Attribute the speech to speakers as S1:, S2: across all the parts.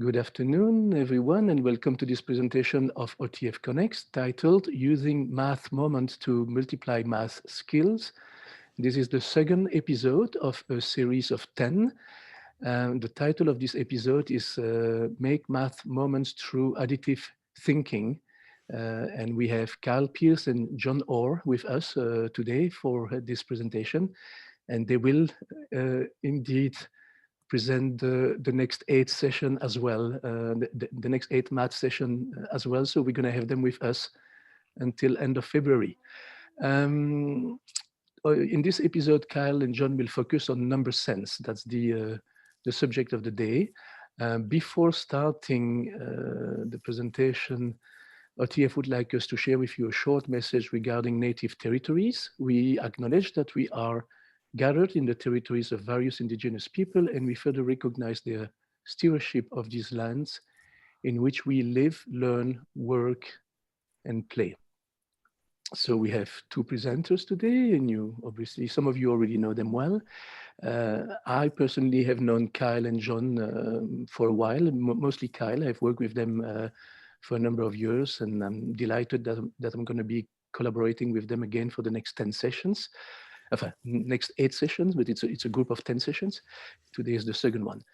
S1: Good afternoon, everyone, and welcome to this presentation of OTF Connects titled Using Math Moments to Multiply Math Skills. This is the second episode of a series of 10. The title of this episode is Make Math Moments Through Additive Thinking. And we have Kyle Pearce and John Orr with us today for this presentation. And they will indeed present the next 8 session as well, the next 8 math session as well. So we're going to have them with us until end of February. In this episode, Kyle and John will focus on number sense. That's the subject of the day. Before starting the presentation, OTF would like us to share with you a short message regarding native territories. We acknowledge that we are gathered in the territories of various indigenous people, and we further recognize their stewardship of these lands in which we live, learn, work, and play. So we have 2 presenters today, and obviously, some of you already know them well. I personally have known Kyle and John for a while, mostly Kyle. I've worked with them for a number of years, and I'm delighted that I'm going to be collaborating with them again for the next 10 sessions. Next 8 sessions, but it's a group of 10 sessions. Today is the second one.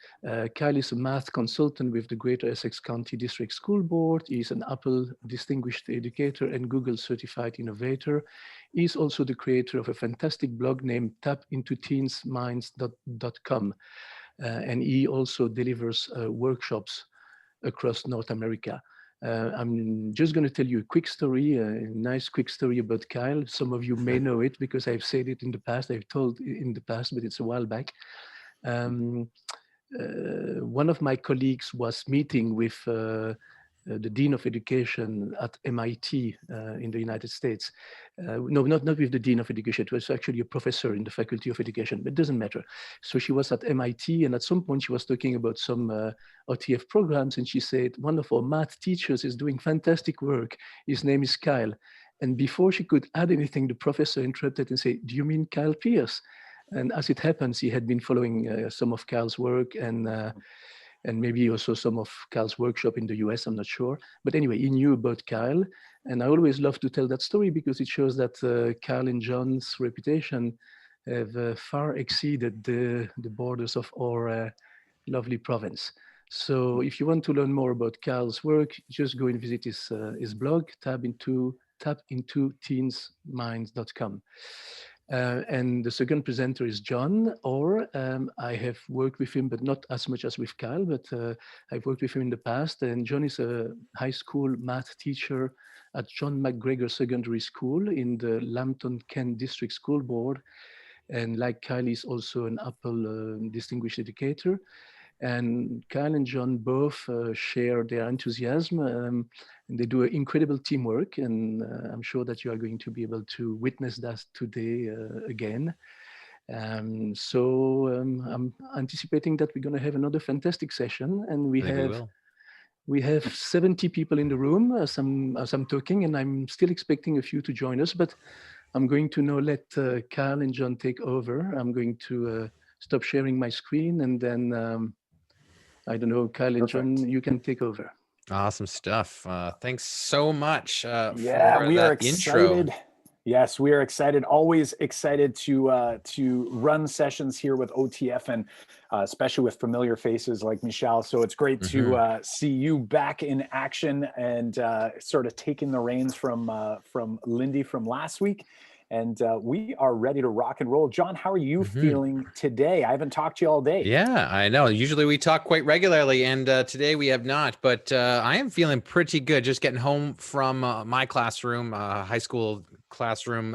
S1: Kyle is a math consultant with the Greater Essex County District School Board. He's an Apple Distinguished Educator and Google Certified Innovator. He's also the creator of a fantastic blog named tapintoteensminds.com. And he also delivers workshops across North America. I'm just going to tell you a quick story, a nice quick story about Kyle. Some of you may know it because I've said it in the past, I've told in the past, but it's a while back. One of my colleagues was meeting with the Dean of Education at MIT in the United States. No, not with the Dean of Education. It was actually a professor in the Faculty of Education, but it doesn't matter. So she was at MIT, and at some point she was talking about some OTF programs, and she said, one of our math teachers is doing fantastic work. His name is Kyle. And before she could add anything, the professor interrupted and said, do you mean Kyle Pearce? And as it happens, he had been following some of Kyle's work and maybe also some of Kyle's workshop in the US, I'm not sure. But anyway, he knew about Kyle. And I always love to tell that story because it shows that Kyle and John's reputation have far exceeded the borders of our lovely province. So if you want to learn more about Kyle's work, just go and visit his blog, tapintoteensminds.com. And the second presenter is John Orr. I have worked with him, but not as much as with Kyle, but I've worked with him in the past. And John is a high school math teacher at John McGregor Secondary School in the Lambton, Kent District School Board. And like Kyle, is also an Apple Distinguished Educator. And Kyle and John both share their enthusiasm, and they do incredible teamwork. And I'm sure that you are going to be able to witness that today again. So I'm anticipating that we're going to have another fantastic session, and we have 70 people in the room as I'm talking, and I'm still expecting a few to join us, but I'm going to now let Kyle and John take over. I'm going to stop sharing my screen, and then I don't know, Kyle and John, you can take over.
S2: Awesome stuff. Thanks so much
S3: Yeah,
S2: for
S3: we are
S2: that
S3: excited.
S2: intro.
S3: Yes, we are excited. Always excited to run sessions here with OTF, and especially with familiar faces like Michelle. So it's great to see you back in action and sort of taking the reins from Lindy from last week. And we are ready to rock and roll. John, how are you feeling today? I haven't talked to you all day.
S2: Yeah, I know. Usually we talk quite regularly, and today we have not. But I am feeling pretty good. Just getting home from my classroom, high school classroom,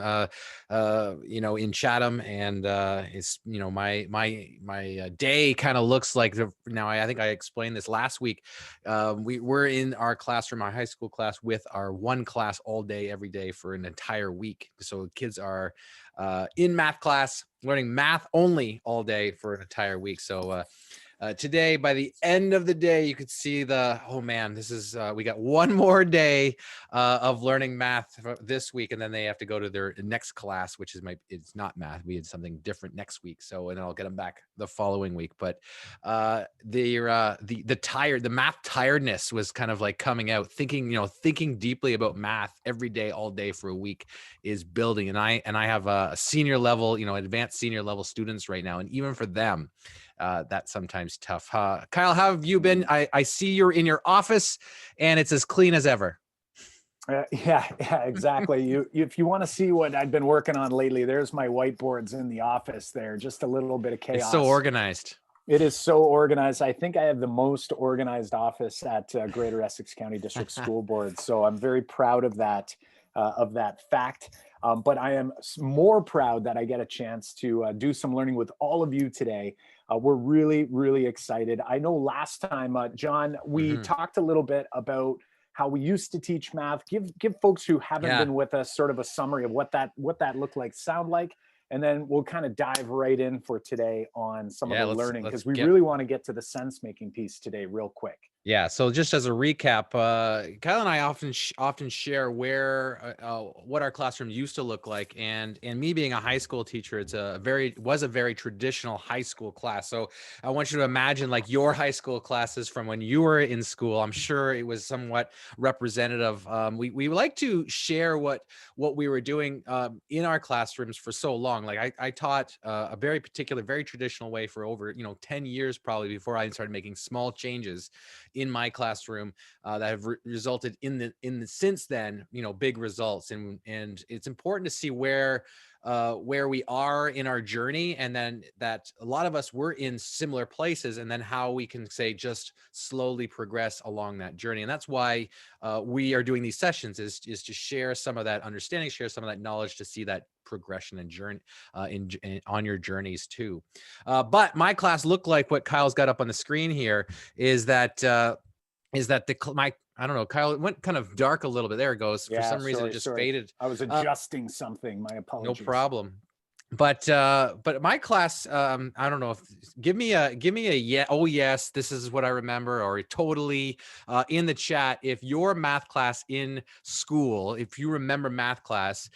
S2: in Chatham, and it's my day kind of looks like now. I think I explained this last week. We're in our classroom, our high school class, with our one class all day, every day for an entire week. So kids are in math class, learning math only all day for an entire week. So today, by the end of the day, you could see oh man, this is, we got one more day of learning math this week, and then they have to go to their next class, which is it's not math. We had something different next week. So, and I'll get them back the following week. But the math tiredness was kind of like coming out, thinking deeply about math every day, all day for a week is building. And I have a senior level, advanced senior level students right now. And even for them, that's sometimes tough. Kyle, how have you been? I see you're in your office and it's as clean as ever.
S3: Yeah, exactly. If you want to see what I've been working on lately, there's my whiteboards in the office there. Just a little bit of chaos.
S2: It's so organized.
S3: It is so organized. I think I have the most organized office at Greater Essex County District School Board. So I'm very proud of that fact. But I am more proud that I get a chance to do some learning with all of you today. We're really, really excited. I know last time, John, we talked a little bit about how we used to teach math. Give folks who haven't been with us sort of a summary of what that looked like, sound like. And then we'll kind of dive right in for today on some of the learning, because we really want to get to the sense making piece today real quick.
S2: Yeah. So just as a recap, Kyle and I often share what our classroom used to look like, and me being a high school teacher, was a very traditional high school class. So I want you to imagine like your high school classes from when you were in school. I'm sure it was somewhat representative. We like to share what we were doing in our classrooms for so long. Like I taught a very particular, very traditional way for over 10 years probably before I started making small changes in my classroom that have resulted in the since then big results. And it's important to see where we are in our journey, and then that a lot of us were in similar places, and then how we can say just slowly progress along that journey. And that's why we are doing these sessions, is to share some of that understanding, share some of that knowledge, to see that progression and journey on your journeys too. But my class looked like what Kyle's got up on the screen here. I don't know, Kyle, it went kind of dark a little bit. There it goes. For some reason, it just faded.
S3: I was adjusting something. My apologies.
S2: No problem. But my class, I don't know, give me a yeah, oh yes, this is what I remember, or totally in the chat. If your math class in school, if you remember math class,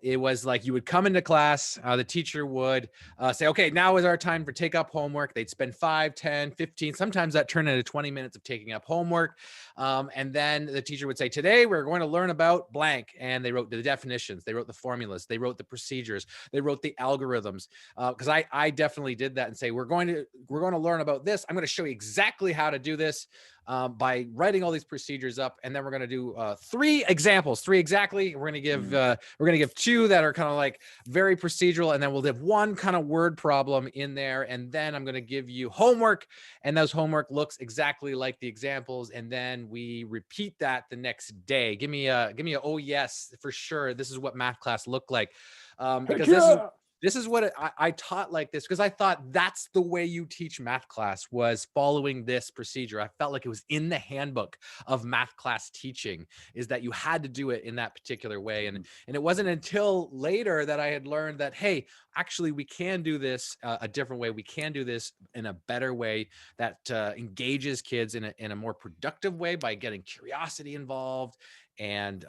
S2: it was like you would come into class, the teacher would say, okay, now is our time for take up homework. They'd spend 5, 10, 15, sometimes that turned into 20 minutes of taking up homework. And then the teacher would say, today we're going to learn about blank. And they wrote the definitions, they wrote the formulas, they wrote the procedures, they wrote the algorithms. Because I definitely did that, and say, we're going to learn about this. I'm going to show you exactly how to do this by writing all these procedures up. And then we're going to do 3 examples, 3 exactly. We're going to give 2 that are kind of like very procedural, and then we'll have 1 kind of word problem in there. And then I'm going to give you homework, and those homework looks exactly like the examples. And then we repeat that the next day. Give me a oh yes, for sure. This is what math class looked like. Because this is what I taught like this, because I thought that's the way you teach math class, was following this procedure. I felt like it was in the handbook of math class teaching, is that you had to do it in that particular way. And it wasn't until later that I had learned that, hey, actually we can do this a different way. We can do this in a better way that engages kids in a more productive way by getting curiosity involved, and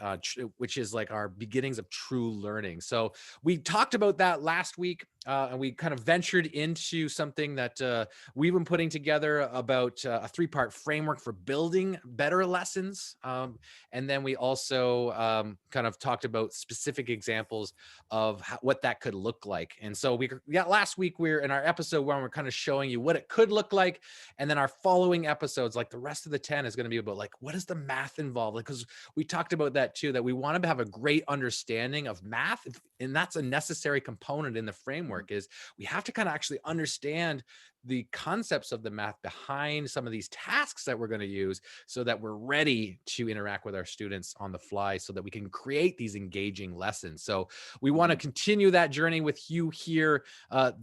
S2: which is like our beginnings of true learning. So we talked about that last week, and we kind of ventured into something that we've been putting together about a 3-part framework for building better lessons. And then we also kind of talked about specific examples of what that could look like. And so last week, we're in our episode where we're kind of showing you what it could look like. And then our following episodes, like the rest of the 10, is going to be about like, what is the math involved? Like, because we talked about that too, that we want to have a great understanding of math. And that's a necessary component in the framework, is we have to kind of actually understand the concepts of the math behind some of these tasks that we're going to use, so that we're ready to interact with our students on the fly, so that we can create these engaging lessons. So we want to continue that journey with you here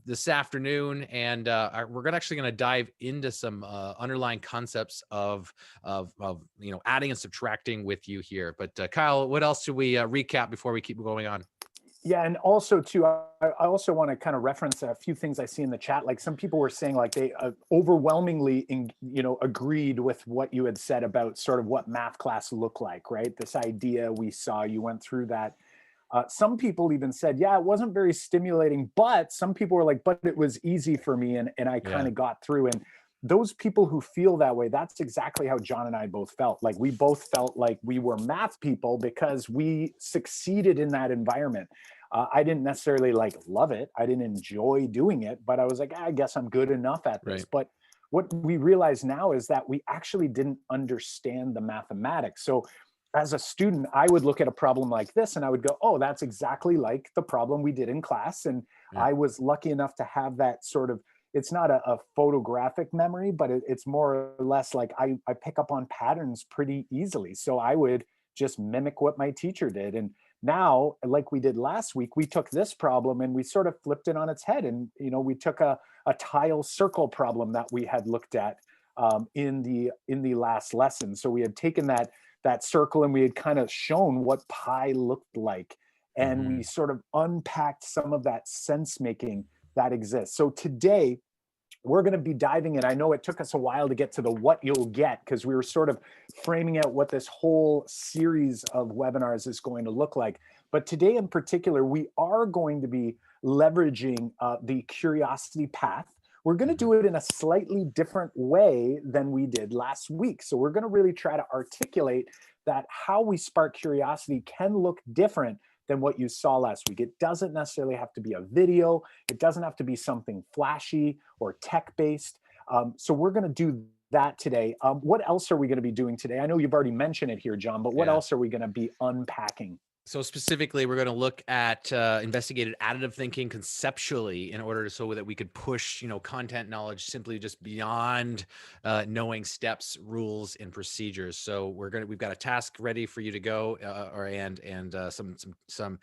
S2: this afternoon. And we're actually going to dive into some underlying concepts of adding and subtracting with you here. But Kyle, what else should we recap before we keep going on?
S3: Yeah, and also too, I also want to kind of reference a few things I see in the chat. Like some people were saying, like they overwhelmingly, agreed with what you had said about sort of what math class looked like, right? This idea we saw, you went through that. Some people even said, yeah, it wasn't very stimulating, but some people were like, but it was easy for me, and I kind of got through. And those people who feel that way, that's exactly how John and I both felt. Like we both felt like we were math people because we succeeded in that environment. I didn't necessarily like love it. I didn't enjoy doing it, but I was like, I guess I'm good enough at this. Right. But what we realize now is that we actually didn't understand the mathematics. So as a student, I would look at a problem like this and I would go, oh, that's exactly like the problem we did in class. And I was lucky enough to have that sort of, it's not a photographic memory, but it's more or less like I pick up on patterns pretty easily. So I would just mimic what my teacher did. And now, like we did last week, we took this problem and we sort of flipped it on its head. And, we took a tile circle problem that we had looked at in the last lesson. So we had taken that circle and we had kind of shown what pi looked like. And we sort of unpacked some of that sense making that exists. So today, we're going to be diving in. I know it took us a while to get to the what you'll get because we were sort of framing out what this whole series of webinars is going to look like. But today in particular, we are going to be leveraging the curiosity path. We're going to do it in a slightly different way than we did last week. So we're going to really try to articulate that how we spark curiosity can look different than what you saw last week. It doesn't necessarily have to be a video. It doesn't have to be something flashy or tech-based. So we're going to do that today. What else are we going to be doing today? I know you've already mentioned it here, John, but what else are we going to be unpacking?
S2: So specifically, we're going to look at investigated additive thinking conceptually in order so that we could push, content knowledge simply just beyond knowing steps, rules, and procedures. So we've got a task ready for you to go, and some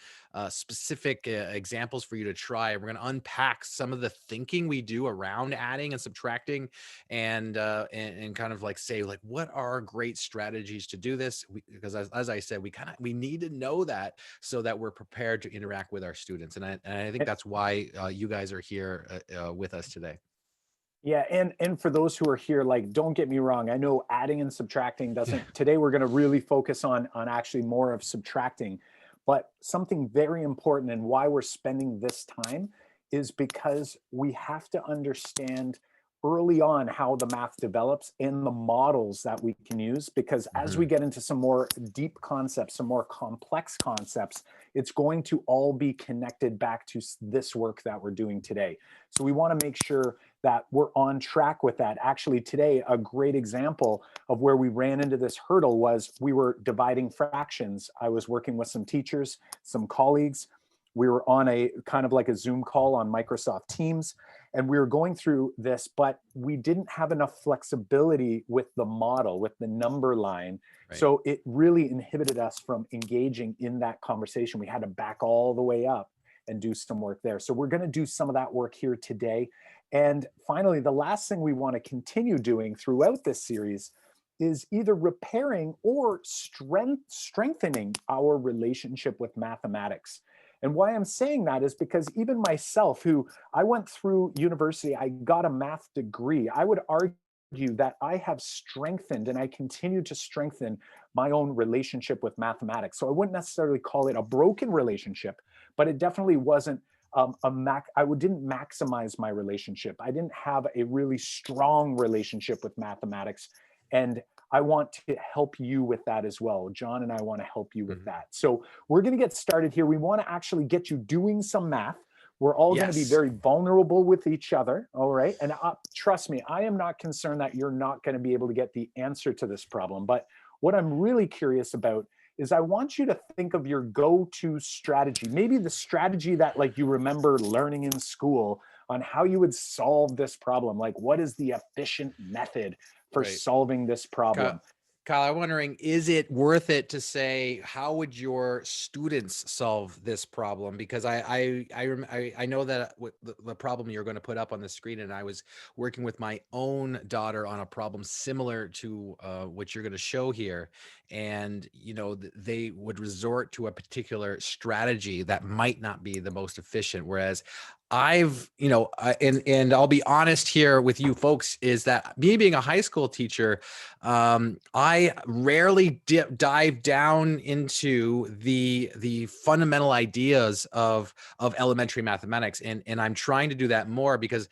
S2: specific examples for you to try. We're going to unpack some of the thinking we do around adding and subtracting, and kind of like say like what are great strategies to do this? Because as I said, we need to know that so that we're prepared to interact with our students. And I think that's why you guys are here with us today.
S3: Yeah, and for those who are here, like, don't get me wrong, I know adding and subtracting doesn't, today we're going to really focus on actually more of subtracting, but something very important and why we're spending this time is because we have to understand early on how the math develops and the models that we can use, because as we get into some more deep concepts, some more complex concepts, it's going to all be connected back to this work that we're doing today. So we want to make sure that we're on track with that. Actually, today, a great example of where we ran into this hurdle was we were dividing fractions. I was working with some teachers, some colleagues. We were on a kind of like a Zoom call on Microsoft Teams, and we were going through this, but we didn't have enough flexibility with the model, with the number line. Right. So it really inhibited us from engaging in that conversation. We had to back all the way up and do some work there. So we're going to do some of that work here today. And finally, the last thing we want to continue doing throughout this series is either repairing or strengthening our relationship with mathematics. And why I'm saying that is because even myself, who I went through university, I got a math degree, I would argue that I have strengthened and I continue to strengthen my own relationship with mathematics. So I wouldn't necessarily call it a broken relationship, but it definitely wasn't I didn't maximize my relationship. I didn't have a really strong relationship with mathematics. And I want to help you with that as well. John and I want to help you with that. So we're going to get started here. We want to actually get you doing some math. We're all going to be very vulnerable with each other. All right. And trust me, I am not concerned that you're not going to be able to get the answer to this problem. But what I'm really curious about is I want you to think of your go-to strategy, maybe the strategy that like you remember learning in school on how you would solve this problem. Like, what is the efficient method for solving this problem?
S2: Kyle, I'm wondering, is it worth it to say, how would your students solve this problem? Because I know that the problem you're going to put up on the screen, and I was working with my own daughter on a problem similar to what you're going to show here. And, you know, they would resort to a particular strategy that might not be the most efficient. Whereas and I'll be honest here with you folks, is that me being a high school teacher, I rarely dive down into the fundamental ideas of elementary mathematics, and I'm trying to do that more because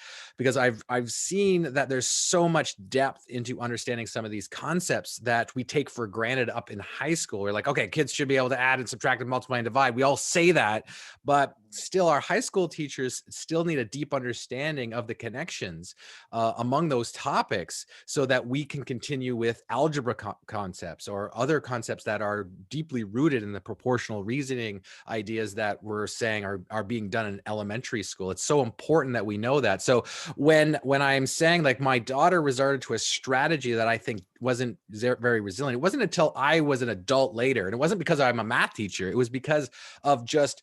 S2: I've seen that there's so much depth into understanding some of these concepts that we take for granted up in high school. We're like, okay, kids should be able to add and subtract and multiply and divide. We all say that, but still our high school teachers still need a deep understanding of the connections among those topics, so that we can continue with algebra concepts or other concepts that are deeply rooted in the proportional reasoning ideas that we're saying are being done in elementary school. It's so important that we know that. So when I'm saying, like, my daughter resorted to a strategy that I think wasn't very resilient, it wasn't until I was an adult later, and it wasn't because I'm a math teacher, it was because of just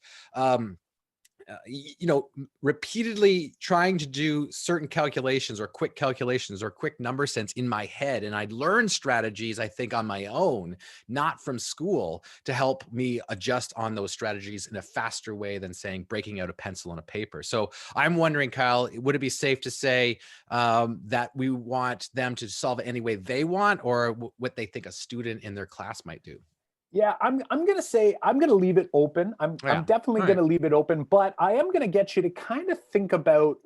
S2: repeatedly trying to do certain calculations or quick number sense in my head. And I'd learned strategies, I think, on my own, not from school, to help me adjust on those strategies in a faster way than saying breaking out a pencil and a paper. So I'm wondering, Kyle, would it be safe to say that we want them to solve it any way they want, or what they think a student in their class might do?
S3: Yeah, I'm going to say, I'm going to leave it open. I'm definitely going to leave it open, but I am going to get you to kind of think about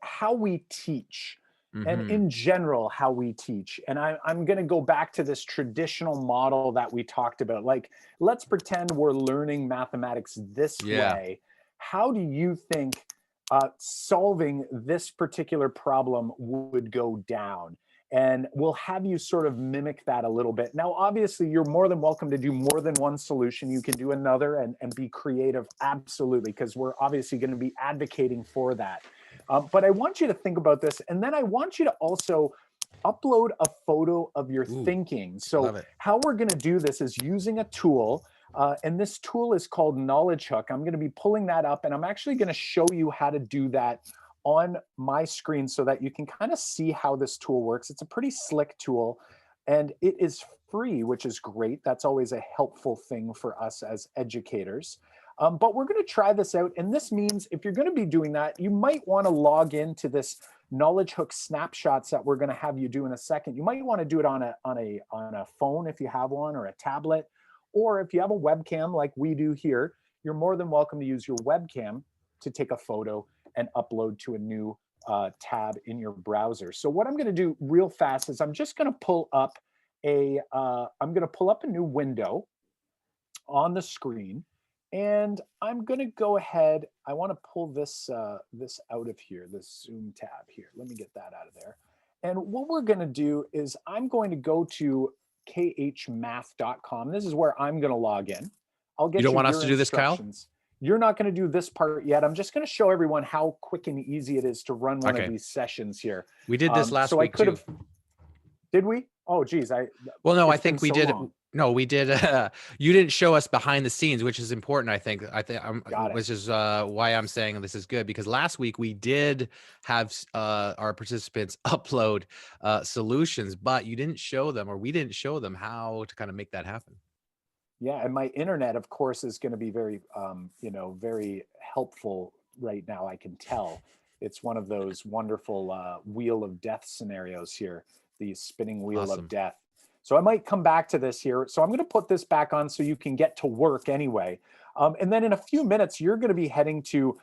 S3: how we teach, and in general, how we teach. And I'm going to go back to this traditional model that we talked about. Like, let's pretend we're learning mathematics this way. How do you think solving this particular problem would go down? And we'll have you sort of mimic that a little bit. Now, obviously, you're more than welcome to do more than one solution. You can do another and be creative, absolutely, because we're obviously going to be advocating for that. But I want you to think about this, and then I want you to also upload a photo of your thinking. So how we're going to do this is using a tool, and this tool is called Knowledge Hook. I'm going to be pulling that up, and I'm actually going to show you how to do that on my screen so that you can kind of see how this tool works. It's a pretty slick tool, and it is free, which is great. That's always a helpful thing for us as educators. But we're going to try this out, and this means if you're going to be doing that, you might want to log into this Knowledge Hook Snapshots that we're going to have you do in a second. You might want to do it on a phone if you have one, or a tablet, or if you have a webcam like we do here, you're more than welcome to use your webcam to take a photo and upload to a new tab in your browser. So what I'm going to do real fast is I'm just going to pull up a new window on the screen, and I'm going to go ahead. I want to pull this this out of here, this Zoom tab here. Let me get that out of there. And what we're going to do is I'm going to go to khmath.com. This is where I'm going to log in. I'll get you.
S2: Don't want us to do this, Kyle?
S3: You're not going to do this part yet. I'm just going to show everyone how quick and easy it is to run one of these sessions here.
S2: We did this last week too.
S3: Did we? Oh, geez.
S2: I think we did. No, we did. You didn't show us behind the scenes, which is important. I think, which is why I'm saying this is good, because last week we did have our participants upload solutions, but you didn't show them, or we didn't show them how to kind of make that happen.
S3: Yeah, and my internet, of course, is going to be very, very helpful right now. I can tell it's one of those wonderful wheel of death scenarios here, the spinning wheel of death. So I might come back to this here. So I'm going to put this back on so you can get to work anyway. And then in a few minutes, you're going to be heading to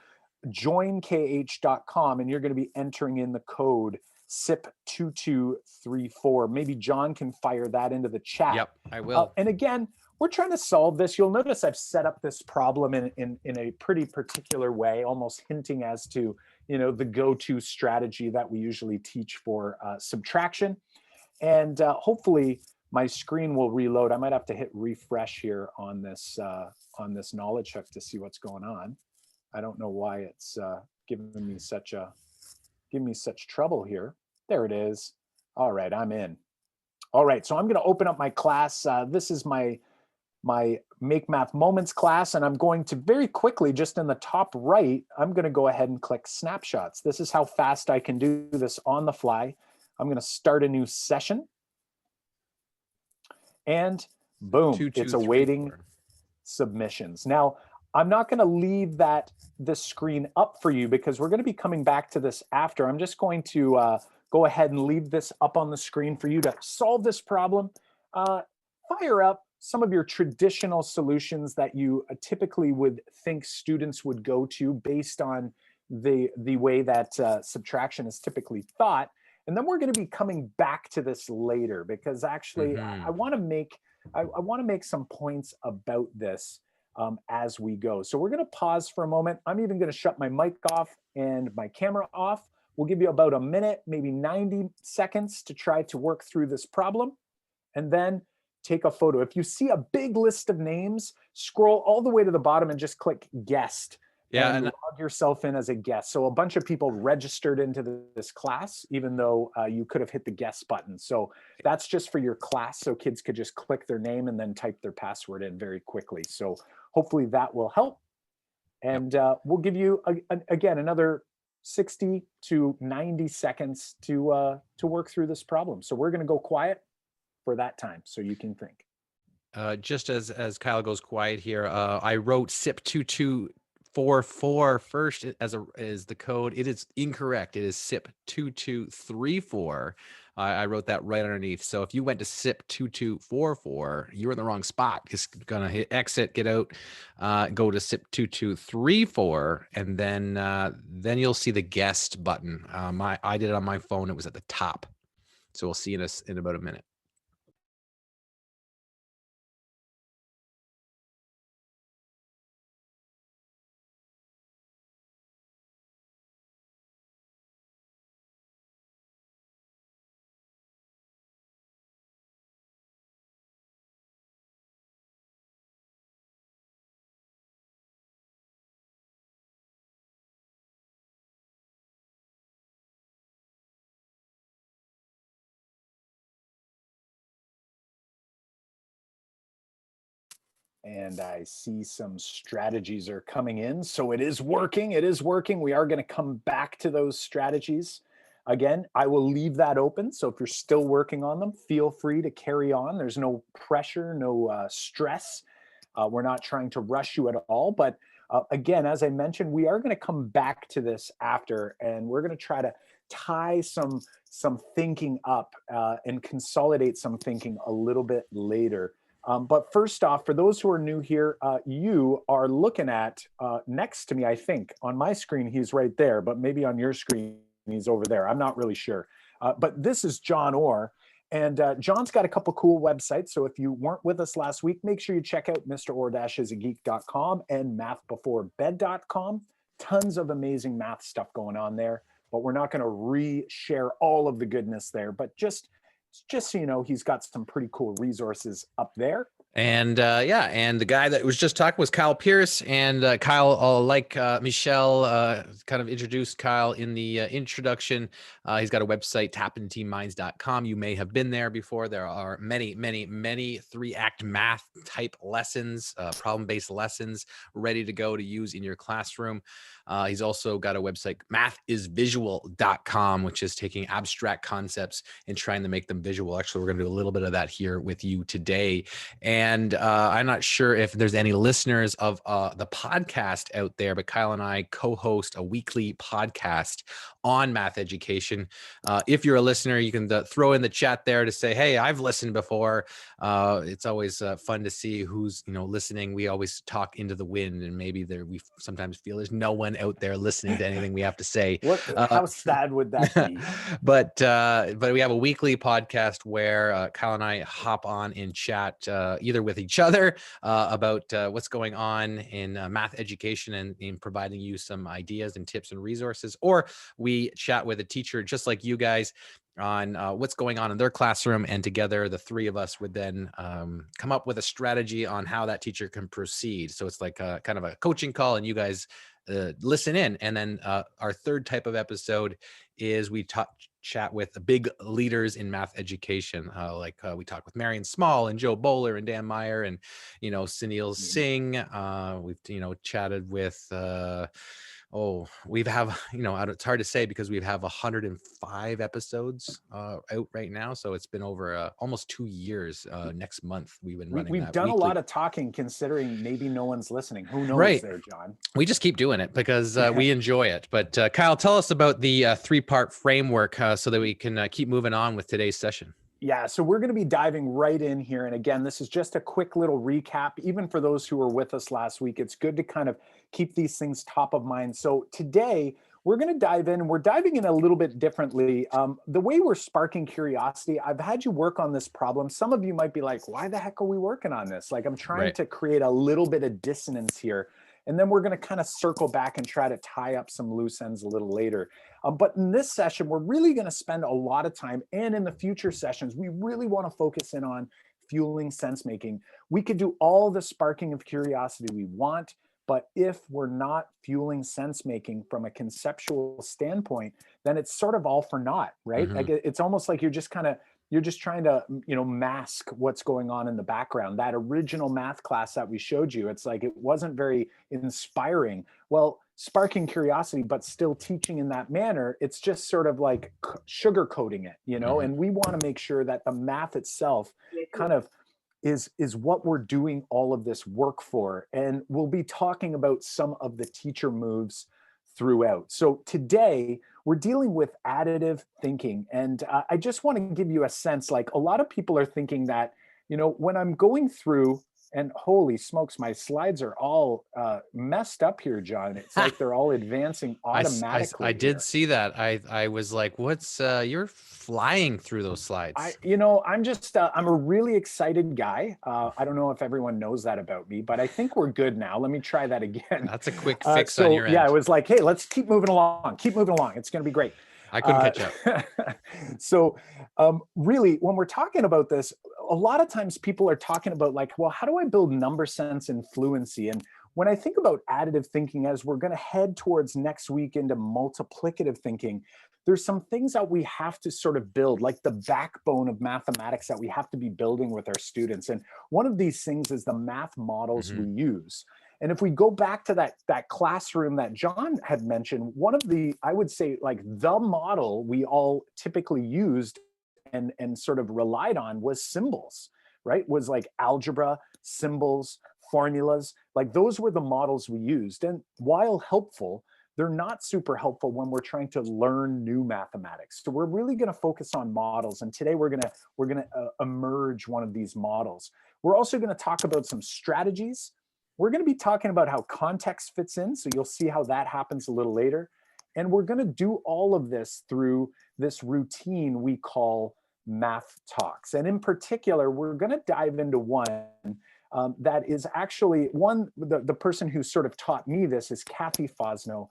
S3: joinkh.com, and you're going to be entering in the code SIP2234. Maybe John can fire that into the chat.
S2: Yep, I will.
S3: And again, we're trying to solve this. You'll notice I've set up this problem in a pretty particular way, almost hinting as to, the go-to strategy that we usually teach for subtraction. And hopefully my screen will reload. I might have to hit refresh here on this Knowledge Hook to see what's going on. I don't know why it's giving me such trouble here. There it is. All right, I'm in. All right, so I'm going to open up my class. This is my Make Math Moments class, and I'm going to very quickly, just in the top right, I'm going to go ahead and click Snapshots. This is how fast I can do this on the fly. I'm going to start a new session, and boom,
S2: 2, 2,
S3: it's
S2: 3,
S3: awaiting
S2: 4.
S3: submissions. Now, I'm not going to leave this screen up for you because we're going to be coming back to this after. I'm just going to go ahead and leave this up on the screen for you to solve this problem. Fire up some of your traditional solutions that you typically would think students would go to based on the way that subtraction is typically thought. And then we're going to be coming back to this later because actually I want to make some points about this as we go. So we're going to pause for a moment. I'm even going to shut my mic off and my camera off. We'll give you about a minute, maybe 90 seconds to try to work through this problem, and then take a photo. If you see a big list of names, scroll all the way to the bottom and just click guest.
S2: Yeah,
S3: and log yourself in as a guest. So a bunch of people registered into this class, even though you could have hit the guest button. So that's just for your class, so kids could just click their name and then type their password in very quickly. So hopefully that will help. And we'll give you, again, another 60 to 90 seconds to work through this problem. So we're going to go quiet for that time so you can think.
S2: Just as Kyle goes quiet here, I wrote SIP2244 first as the code. It is incorrect. It is SIP2234. I wrote that right underneath. So if you went to SIP2244, you're in the wrong spot. Just gonna hit exit, get out, go to SIP2234, and then you'll see the guest button. I did it on my phone. It was at the top. So we'll see in about a minute.
S3: And I see some strategies are coming in. So it is working. It is working. We are going to come back to those strategies. Again, I will leave that open. So if you're still working on them, feel free to carry on. There's no pressure, no stress. We're not trying to rush you at all. But again, as I mentioned, we are going to come back to this after, and we're going to try to tie some thinking up and consolidate some thinking a little bit later. But first off, for those who are new here, you are looking at next to me, I think. On my screen, he's right there, but maybe on your screen, he's over there. I'm not really sure. But this is John Orr. And John's got a couple cool websites. So if you weren't with us last week, make sure you check out MrOr-isageek.com and mathbeforebed.com. Tons of amazing math stuff going on there. But we're not going to re-share all of the goodness there. But just so you know, he's got some pretty cool resources up there.
S2: And and the guy that was just talking was Kyle Pearce. And Kyle, like Michelle kind of introduced Kyle in the introduction, he's got a website, tapinteamminds.com. You may have been there before. There are many 3-act math type lessons, problem-based lessons ready to go to use in your classroom. He's also got a website, mathisvisual.com, which is taking abstract concepts and trying to make them visual. Actually, we're going to do a little bit of that here with you today. And I'm not sure if there's any listeners of the podcast out there, but Kyle and I co-host a weekly podcast on math education. If you're a listener, you can throw in the chat there to say, hey, I've listened before. It's always fun to see who's listening. We always talk into the wind, and maybe we sometimes feel there's no one out there listening to anything we have to say.
S3: How sad would that be?
S2: But we have a weekly podcast where Kyle and I hop on and chat either with each other about what's going on in math education and in providing you some ideas and tips and resources, or we chat with a teacher just like you guys on what's going on in their classroom, and together the three of us would then come up with a strategy on how that teacher can proceed. So it's like kind of a coaching call, and you guys listen in. And then our third type of episode is we chat with the big leaders in math education. We talked with Marion Small and Joe Bowler and Dan Meyer and, Sunil Singh. We've, chatted with, we have, it's hard to say because we have 105 episodes out right now. So it's been over almost 2 years. Next month, we've been running
S3: We've done
S2: weekly.
S3: a lot of talking considering maybe no one's listening. Who knows
S2: Right
S3: there, John?
S2: We just keep doing it because we enjoy it. But Kyle, tell us about the 3-part framework so that we can keep moving on with today's session.
S3: Yeah, so we're going to be diving right in here. And again, this is just a quick little recap. Even for those who were with us last week, it's good to kind of keep these things top of mind. So today, we're going to dive in, and we're diving in a little bit differently. The way we're sparking curiosity, I've had you work on this problem. Some of you might be like, why the heck are we working on this? Like, I'm trying to create a little bit of dissonance here. And then we're going to kind of circle back and try to tie up some loose ends a little later. But in this session, we're really going to spend a lot of time, and in the future sessions, we really want to focus in on fueling sense making. We could do all the sparking of curiosity we want, but if we're not fueling sense making from a conceptual standpoint, then it's sort of all for naught, right?
S2: Mm-hmm.
S3: Like it's almost like you're just trying to, mask what's going on in the background. That original math class that we showed you, it's like it wasn't very inspiring. Well, sparking curiosity, but still teaching in that manner, it's just sort of like sugarcoating it,
S2: Mm-hmm.
S3: And we want to make sure that the math itself kind of is what we're doing all of this work for. And we'll be talking about some of the teacher moves throughout. So today we're dealing with additive thinking. And I just want to give you a sense, like a lot of people are thinking that, when I'm going through, and holy smokes, my slides are all messed up here, John. It's like they're all advancing automatically.
S2: I did see that. I was like, what's you're flying through those slides.
S3: I'm a really excited guy. I don't know if everyone knows that about me, but I think we're good now. Let me try that again.
S2: That's a quick fix on your end.
S3: Yeah, I was like, hey, let's keep moving along. It's going to be great.
S2: I couldn't catch up.
S3: So really, when we're talking about this, a lot of times people are talking about like, well, how do I build number sense and fluency? And when I think about additive thinking, as we're going to head towards next week into multiplicative thinking, there's some things that we have to sort of build, like the backbone of mathematics that we have to be building with our students. And one of these things is the math models we use. And if we go back to that classroom that John had mentioned, one of the, I would say, like the model we all typically used and sort of relied on was symbols, right? Was like algebra, symbols, formulas, like those were the models we used. And while helpful, they're not super helpful when we're trying to learn new mathematics. So we're really going to focus on models. And today we're going to emerge one of these models. We're also going to talk about some strategies. We're going to be talking about how context fits in. So you'll see how that happens a little later. And we're going to do all of this through this routine we call math talks. And in particular, we're going to dive into one that is actually the person who sort of taught me this is Kathy Fosno.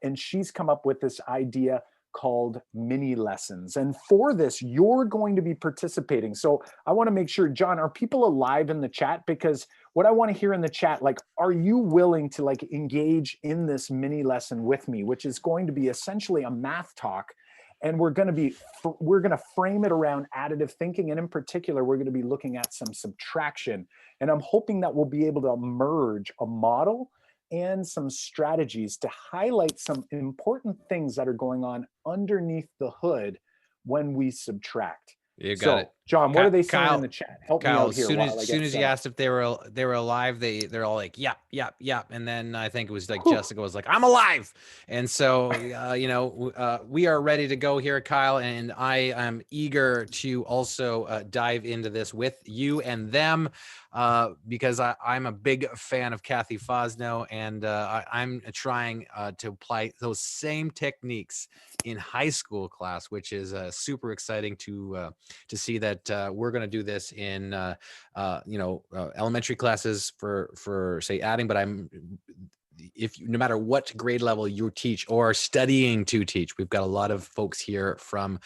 S3: And she's come up with this idea called mini lessons. And for this, you're going to be participating. So I want to make sure, John, are people alive in the chat? Because what I want to hear in the chat, like, are you willing to like engage in this mini lesson with me, which is going to be essentially a math talk. And we're going to frame it around additive thinking. And in particular, we're going to be looking at some subtraction. And I'm hoping that we'll be able to merge a model and some strategies to highlight some important things that are going on underneath the hood when we subtract.
S2: You got it.
S3: John, what are they saying in the chat? Help me out here.
S2: As soon as you asked if they were alive, they're all like, yep. And then I think it was like Jessica was like, I'm alive. And so, we are ready to go here, Kyle. And I am eager to also dive into this with you and them because I'm a big fan of Kathy Fosno, and I'm trying to apply those same techniques in high school class, which is super exciting to see that we're going to do this in elementary classes for say adding, but no matter what grade level you teach or are studying to teach, we've got a lot of folks here from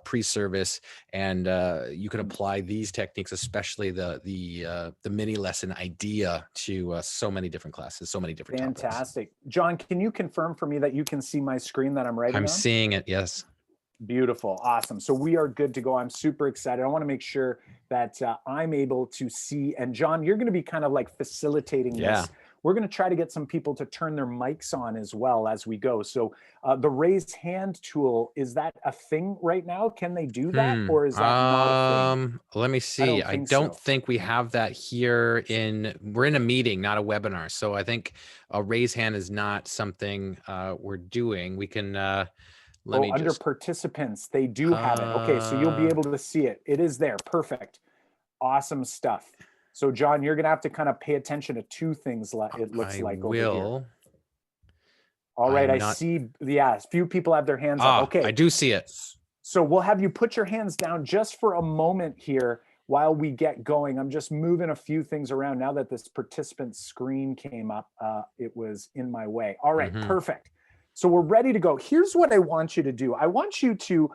S2: pre-service, and you can apply these techniques, especially the mini lesson idea, to so many different classes, so many different
S3: Fantastic.
S2: topics.
S3: John, can you confirm for me that you can see my screen that I'm writing on?
S2: I'm seeing it, yes.
S3: Beautiful. Awesome. So we are good to go. I'm super excited. I want to make sure that I'm able to see. And John, you're going to be kind of like facilitating this. We're going to try to get some people to turn their mics on as well as we go. So the raised hand tool, is that a thing right now? Can they do that? Or is that not a thing?
S2: Let me see. I don't think we have that here we're in a meeting, not a webinar. So I think a raise hand is not something we're doing. We can,
S3: under participants, they do have it. Okay, so you'll be able to see it. It is there. Perfect. Awesome stuff. So John, you're gonna have to kind of pay attention to two things, it looks like over here. All right, I see, a few people have their hands up. Okay.
S2: I do see it.
S3: So we'll have you put your hands down just for a moment here while we get going. I'm just moving a few things around now that this participant screen came up. It was in my way. All right, perfect. So we're ready to go. Here's what I want you to do. I want you to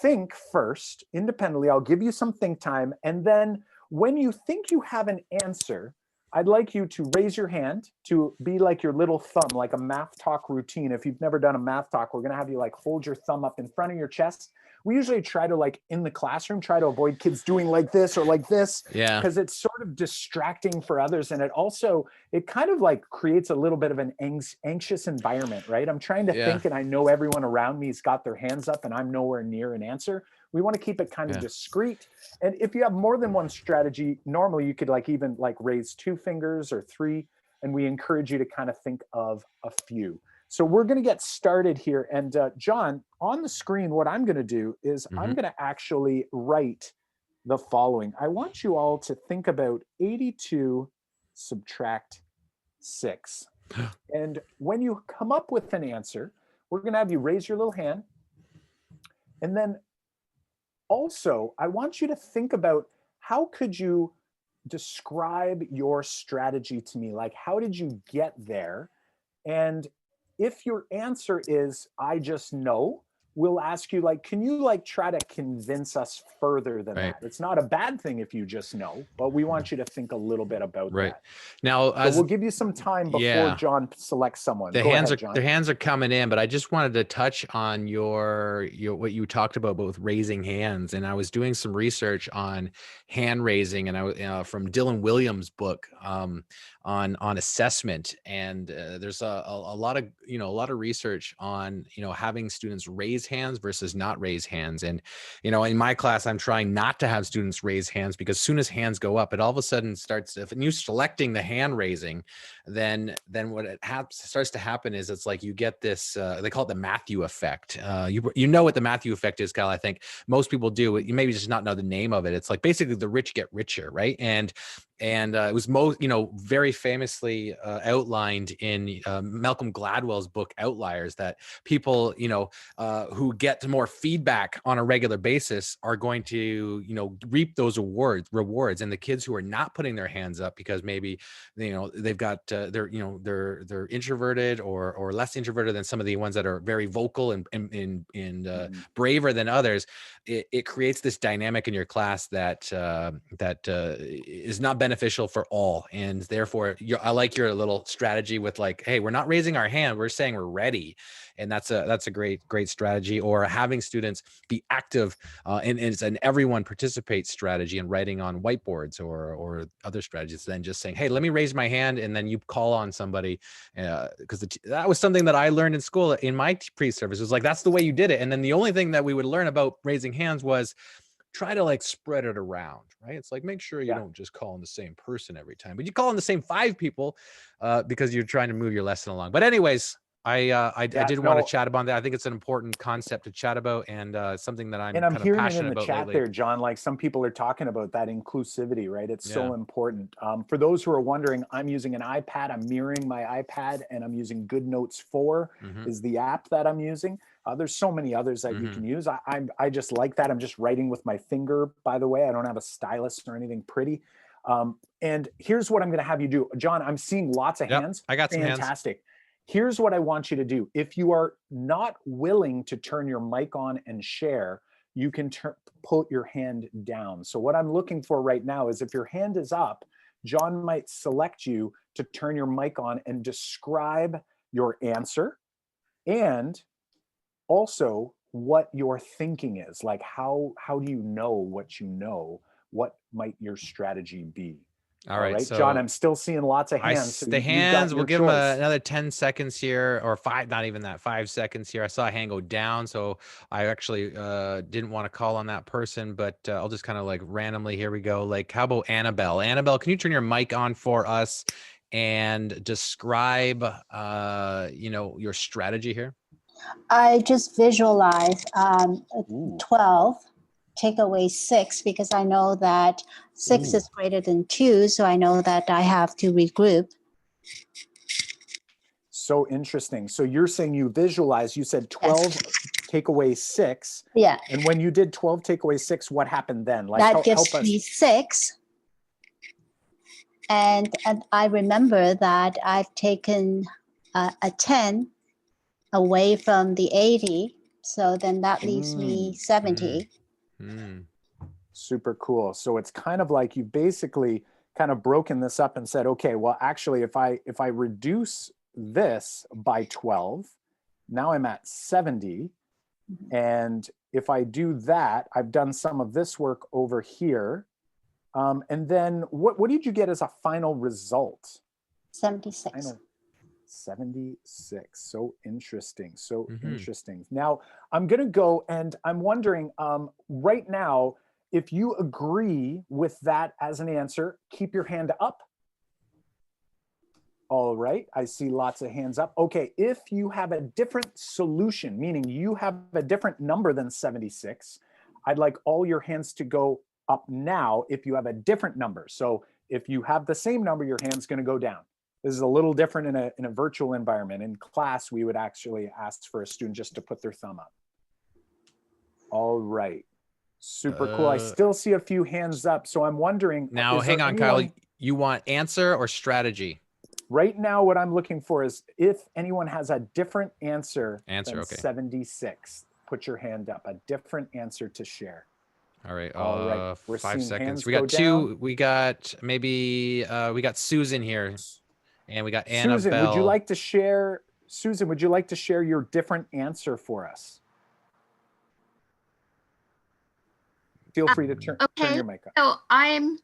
S3: think first independently. I'll give you some think time. And then when you think you have an answer, I'd like you to raise your hand to be like your little thumb, like a math talk routine. If you've never done a math talk, we're gonna have you like hold your thumb up in front of your chest. We usually try to, like in the classroom, try to avoid kids doing like this or like this, because it's sort of distracting for others. And it kind of like creates a little bit of an anxious environment, right? I'm trying to think, and I know everyone around me's got their hands up and I'm nowhere near an answer. We want to keep it kind of discreet. And if you have more than one strategy, normally you could like even like raise 2 fingers or 3, and we encourage you to kind of think of a few. So we're going to get started here. And John, on the screen, what I'm going to do is I'm going to actually write the following. I want you all to think about 82 subtract 6. And when you come up with an answer, we're going to have you raise your little hand. And then also, I want you to think about how could you describe your strategy to me? Like, how did you get there? And if your answer is, I just know, we'll ask you, like, can you like try to convince us further than that? It's not a bad thing if you just know, but we want you to think a little bit about that.
S2: Now,
S3: we'll give you some time before John selects someone.
S2: The hands are coming in, but I just wanted to touch on your what you talked about with raising hands. And I was doing some research on hand raising, and I was from Dylan Williams' book on assessment. And there's a lot of research on having students raise hands versus not raise hands. And in my class, I'm trying not to have students raise hands, because as soon as hands go up, it all of a sudden starts, if you're selecting the hand raising, then what starts to happen is it's like you get this they call it the Matthew effect. You know what the Matthew effect is, Cal. I think most people do. You maybe just not know the name of it. It's like basically the rich get richer, right? And it was very famously outlined in Malcolm Gladwell's book Outliers, that people who get more feedback on a regular basis are going to reap those rewards, and the kids who are not putting their hands up because maybe they've got they're introverted or less introverted than some of the ones that are very vocal and braver than others, it creates this dynamic in your class that is not beneficial for all. And therefore I like your little strategy with like, hey, we're not raising our hand, we're saying we're ready. And that's a great strategy. Or having students be active and it's an everyone participate strategy and writing on whiteboards or other strategies than just saying, hey, let me raise my hand, and then you call on somebody, because that was something that I learned in school in my pre-service. It was like, that's the way you did it. And then the only thing that we would learn about raising hands was try to like spread it around, right? It's like, make sure you don't just call on the same person every time, but you call on the same 5 people because you're trying to move your lesson along. But anyways, I did want to chat about that. I think it's an important concept to chat about, and something that I'm
S3: hearing it in the chat there, John. Like, some people are talking about that inclusivity, right? It's so important. For those who are wondering, I'm using an iPad. I'm mirroring my iPad, and I'm using GoodNotes 4 is the app that I'm using. There's so many others that you can use. I just like that. I'm just writing with my finger, by the way. I don't have a stylus or anything pretty. And here's what I'm going to have you do, John. I'm seeing lots of hands.
S2: I got some hands.
S3: Fantastic. Here's what I want you to do. If you are not willing to turn your mic on and share, you can put your hand down. So what I'm looking for right now is, if your hand is up, John might select you to turn your mic on and describe your answer. And also, what your thinking is. Like how do you know what you know? What might your strategy be?
S2: All right, so
S3: John, I'm still seeing lots of hands. So
S2: the
S3: you've got
S2: hands,
S3: your
S2: we'll give them
S3: choice.
S2: another 10 seconds here, or 5, not even that, 5 seconds here. I saw a hand go down, so I actually didn't want to call on that person, but I'll just kind of like randomly, here we go. Like, how about Annabelle? Annabelle, can you turn your mic on for us and describe, you know, your strategy here?
S4: I just visualize
S3: Ooh.
S4: 12, take away 6, because I know that 6
S3: Ooh.
S4: is greater than 2, so I know that I have to regroup.
S3: So interesting. So you're saying you visualize, you said 12 take away 6.
S4: Yeah.
S3: And when you did 12 take away 6, what happened then? Like,
S4: That gives
S3: help us.
S4: me 6. And I remember that I've taken a 10 away from the 80. So then that leaves me 70.
S3: Super cool. So it's kind of like you basically kind of broken this up and said, okay, well, actually, if I reduce this by 12, now I'm at 70. And if I do that, I've done some of this work over here. And then what did you get as a final result?
S4: 76.
S3: Final 76. So interesting. So interesting. Now I'm going to go, and I'm wondering right now, if you agree with that as an answer, keep your hand up. All right, I see lots of hands up. Okay, if you have a different solution, meaning you have a different number than 76, I'd like all your hands to go up now if you have a different number. So if you have the same number, your hand's going to go down. This is a little different in a virtual environment. In class, we would actually ask for a student just to put their thumb up. All right. Super cool. I still see a few hands up. So I'm wondering.
S2: Now, hang on, Kyle. You want answer or strategy?
S3: Right now, what I'm looking for is if anyone has a different answer than
S2: okay.
S3: 76, put your hand up. A different answer to share.
S2: All right.
S3: All right. We're
S2: 5
S3: seeing
S2: seconds.
S3: hands
S2: We got
S3: go
S2: 2.
S3: down.
S2: We got maybe we got Susan here, and we got Annabelle.
S3: Susan, would you like to share? Susan, would you like to share your different answer for us? Feel free to turn your mic on.
S5: So I'm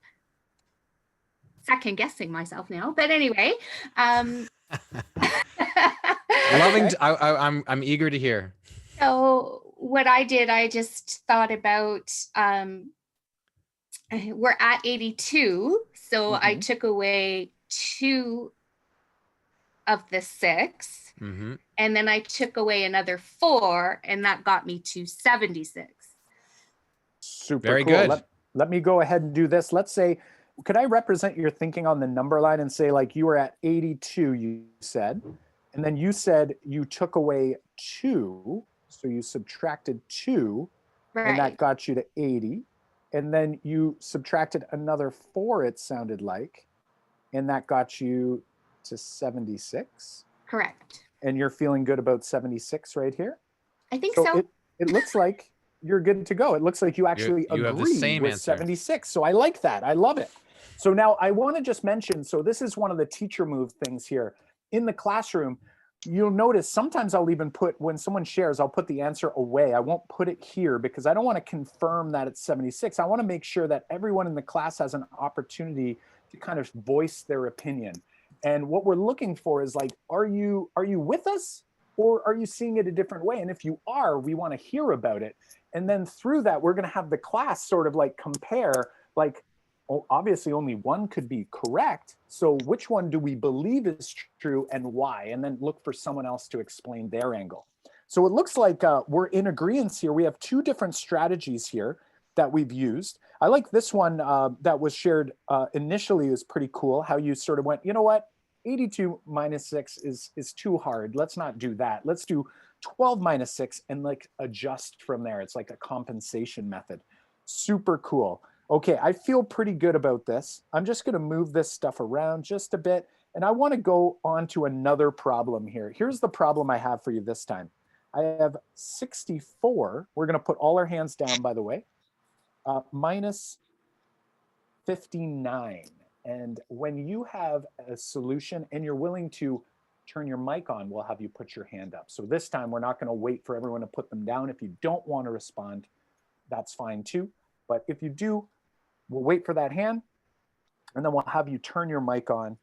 S5: second guessing myself now, but anyway,
S2: I'm eager to hear.
S5: So what I did, I just thought about we're at 82, so I took away 2 of the 6, and then I took away another 4, and that got me to 76.
S3: Super
S2: Very
S3: cool.
S2: good.
S3: Let me go ahead and do this. Let's say, could I represent your thinking on the number line and say, like, you were at 82, you said, and then you said you took away 2, so you subtracted 2, and that got you to 80, and then you subtracted another 4, it sounded like, and that got you to 76.
S5: Correct.
S3: And you're feeling good about 76 right here?
S5: I think so.
S3: It looks like you're good to go. It looks like you actually agree with 76. So I like that. I love it. So now I want to just mention, so this is one of the teacher move things here. In the classroom, you'll notice sometimes I'll even put, when someone shares, I'll put the answer away. I won't put it here because I don't want to confirm that it's 76. I want to make sure that everyone in the class has an opportunity to kind of voice their opinion. And what we're looking for is like, are you with us, or are you seeing it a different way? And if you are, we want to hear about it. And then through that, we're going to have the class sort of like compare, like, well, obviously only one could be correct. So which one do we believe is true and why? And then look for someone else to explain their angle. So it looks like we're in agreement here. We have 2 different strategies here that we've used. I like this one that was shared initially. Is pretty cool. How you sort of went, you know what? 82 minus 6 is too hard. Let's not do that. Let's do 12 minus 6 and like adjust from there. It's like a compensation method. Super cool. Okay, I feel pretty good about this. I'm just going to move this stuff around just a bit. And I want to go on to another problem here. Here's the problem I have for you this time. I have 64. We're going to put all our hands down, by the way, minus 59. And when you have a solution and you're willing to turn your mic on, we'll have you put your hand up. So this time we're not going to wait for everyone to put them down. If you don't want to respond, that's fine too. But if you do, we'll wait for that hand, and then we'll have you turn your mic on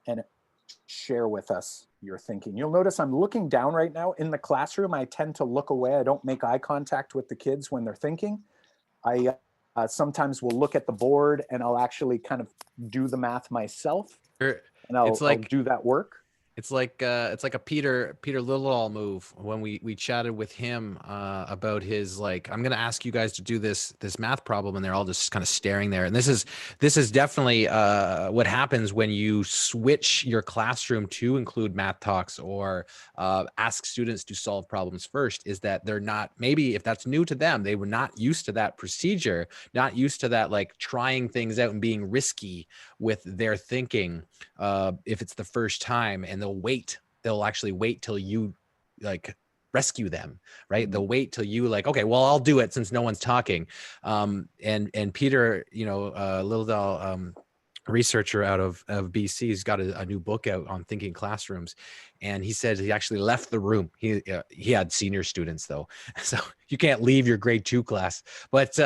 S3: and share with us your thinking. You'll notice I'm looking down right now. In the classroom, I tend to look away. I don't make eye contact with the kids when they're thinking. I sometimes will look at the board and I'll actually kind of do the math myself, and I'll do that work.
S2: It's like a Peter Lilledall move when we chatted with him about his, like, I'm going to ask you guys to do this math problem, and they're all just kind of staring there. And this is definitely what happens when you switch your classroom to include math talks or ask students to solve problems first, is that they're not, maybe if that's new to them, they were not used to that procedure, not used to that, like trying things out and being risky with their thinking if it's the first time, and they'll actually wait till you like rescue them, right? They'll wait till you like, okay, well, I'll do it since no one's talking. And Peter, Lilledall, researcher out of BC, has got a new book out on thinking classrooms, and he said he actually left the room. He had senior students though, so you can't leave your grade 2 class, but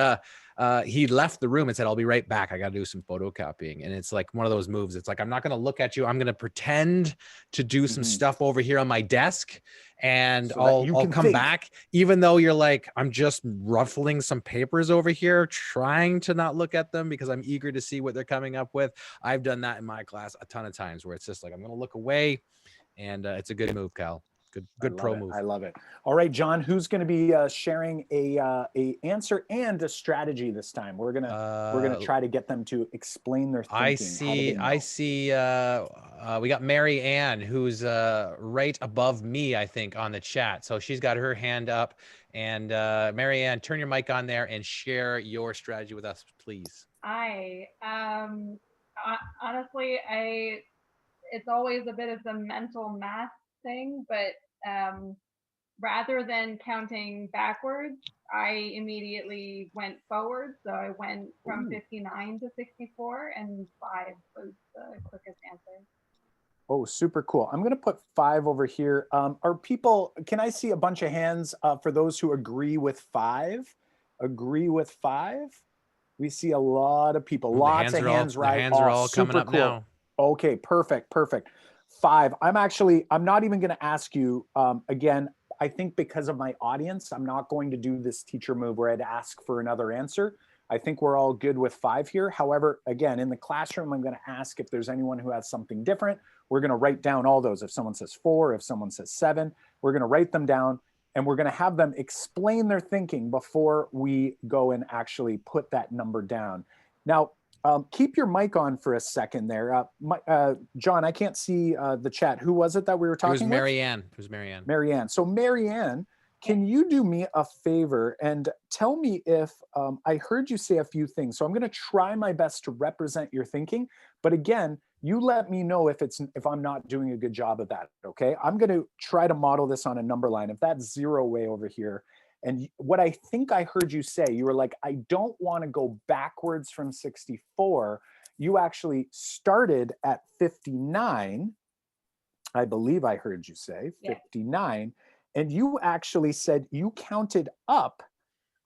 S2: he left the room and said, I'll be right back. I got to do some photocopying. And it's like one of those moves. It's like, I'm not going to look at you. I'm going to pretend to do some stuff over here on my desk, and so I'll come back, even though you're like, I'm just ruffling some papers over here, trying to not look at them because I'm eager to see what they're coming up with. I've done that in my class a ton of times where it's just like, I'm going to look away, and it's a good move, Cal. Good pro move.
S3: I love it. All right, John, who's going to be sharing a answer and a strategy this time? We're gonna try to get them to explain their thinking.
S2: I see. We got Mary Ann, who's right above me, I think, on the chat. So she's got her hand up. And Mary Ann, turn your mic on there and share your strategy with us, please.
S6: Honestly, it's always a bit of the mental math thing, but rather than counting backwards, I immediately went forward. So I went from 59 to 64, and 5 was the quickest answer.
S3: Oh, super cool. I'm going to put 5 over here. Can I see a bunch of hands for those who agree with 5? Agree with 5? We see a lot of people, lots of hands, right?
S2: The hands are all coming up now.
S3: Okay, perfect. 5. I'm not even going to ask you again. I think because of my audience, I'm not going to do this teacher move where I'd ask for another answer. I think we're all good with 5 here. However, again, in the classroom, I'm going to ask if there's anyone who has something different. We're going to write down all those. If someone says 4, if someone says 7, we're going to write them down, and we're going to have them explain their thinking before we go and actually put that number down. Now, keep your mic on for a second there. John, I can't see the chat. Who was it that we were talking with?
S2: It was Mary Ann.
S3: Mary Ann. So Mary Ann, can you do me a favor and tell me if I heard you say a few things. So I'm going to try my best to represent your thinking. But again, you let me know if I'm not doing a good job of that, okay? I'm going to try to model this on a number line. If that's 0 way over here, and what I think I heard you say, you were like, I don't want to go backwards from 64. You actually started at 59. I believe I heard you say 59. Yeah. And you actually said you counted up,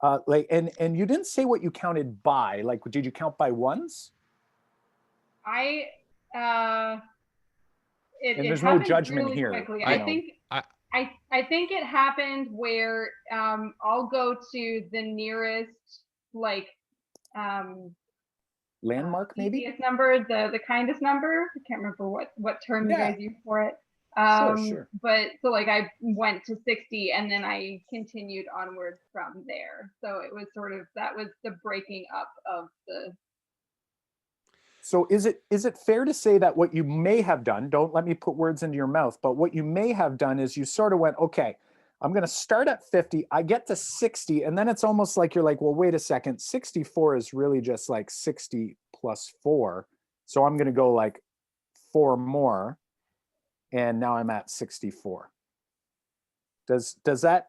S3: and you didn't say what you counted by. Like, did you count by ones? There's no judgment
S6: really
S3: here.
S6: Quickly. I think it happened where I'll go to the nearest
S3: landmark, maybe
S6: number, the kindest number. I can't remember what term you guys use for it.
S3: Sure.
S6: But so I went to 60 and then I continued onward from there. So it was that was the breaking up of the.
S3: So is it fair to say that what you may have done, don't let me put words into your mouth, but what you may have done is you sort of went, okay, I'm going to start at 50, I get to 60, and then it's almost like you're like, well, wait a second, 64 is really just like 60 plus 4. So I'm going to go like 4 more, and now I'm at 64. Does that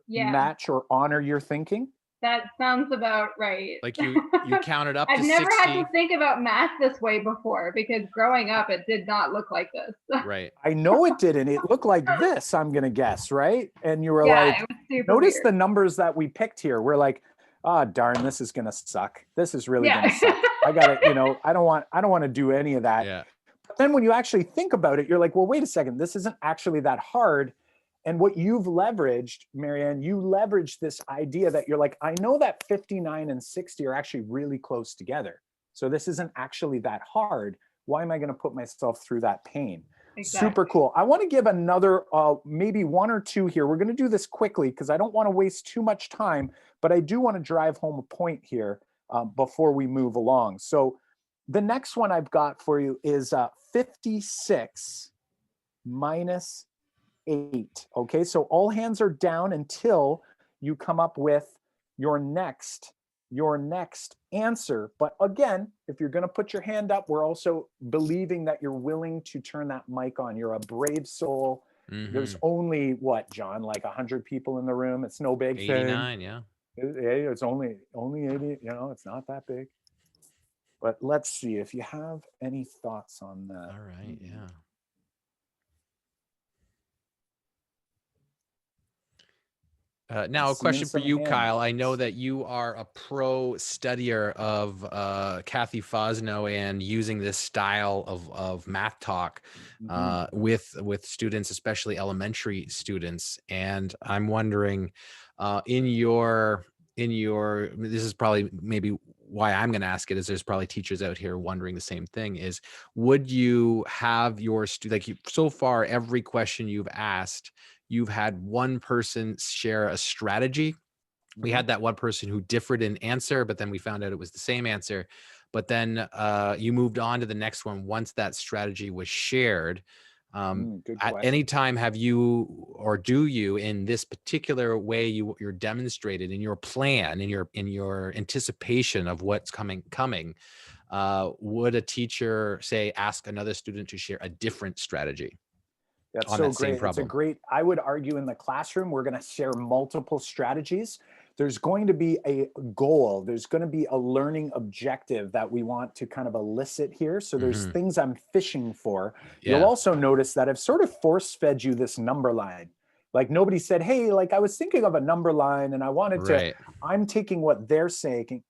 S3: match or honor your thinking?
S6: That sounds about right.
S2: Like you counted up to
S6: I've never
S2: 60.
S6: had to think about math this way before, because growing up, it did not look like this.
S2: Right.
S3: I know it didn't. It looked like this, I'm going to guess, right? And you were
S6: Yeah,
S3: like,
S6: it was super
S3: notice
S6: weird.
S3: the numbers that we picked here. We're like, oh, darn, this is going to suck. This is really going to suck. I got to, I don't want to do any of that.
S2: Yeah.
S3: But then when you actually think about it, you're like, well, wait a second, this isn't actually that hard. And what you've leveraged, Marianne, you leveraged this idea that you're like, I know that 59 and 60 are actually really close together. So this isn't actually that hard. Why am I going to put myself through that pain?
S6: Exactly.
S3: Super cool. I want to give another, maybe one or two here. We're going to do this quickly because I don't want to waste too much time, but I do want to drive home a point here before we move along. So the next one I've got for you is 56 minus 8. Okay, so all hands are down until you come up with your next answer. But again, if you're going to put your hand up, we're also believing that you're willing to turn that mic on. You're a brave soul. There's only what, John, like 100 people in the room. It's no big
S2: 89,
S3: thing.
S2: yeah.
S3: It's only 80, it's not that big. But let's see if you have any thoughts on that.
S2: All right, yeah. Now a question for you, Kyle. I know that you are a pro studier of Kathy Fosno and using this style of math talk with students, especially elementary students. And I'm wondering, in your this is probably maybe why I'm going to ask it, is there's probably teachers out here wondering the same thing, is would you have your so far every question you've asked, you've had one person share a strategy. We had that one person who differed in answer, but then we found out it was the same answer. But then you moved on to the next one once that strategy was shared. At any time have you, or do you, in this particular way you're demonstrated in your plan, in your anticipation of what's coming, would a teacher say ask another student to share a different strategy?
S3: That's so great. It's a great, I would argue in the classroom, we're going to share multiple strategies. There's going to be a goal. There's going to be a learning objective that we want to kind of elicit here. So there's things I'm fishing for. Yeah. You'll also notice that I've sort of force fed you this number line. Like nobody said, hey, like I was thinking of a number line and I wanted to, I'm taking what they're saying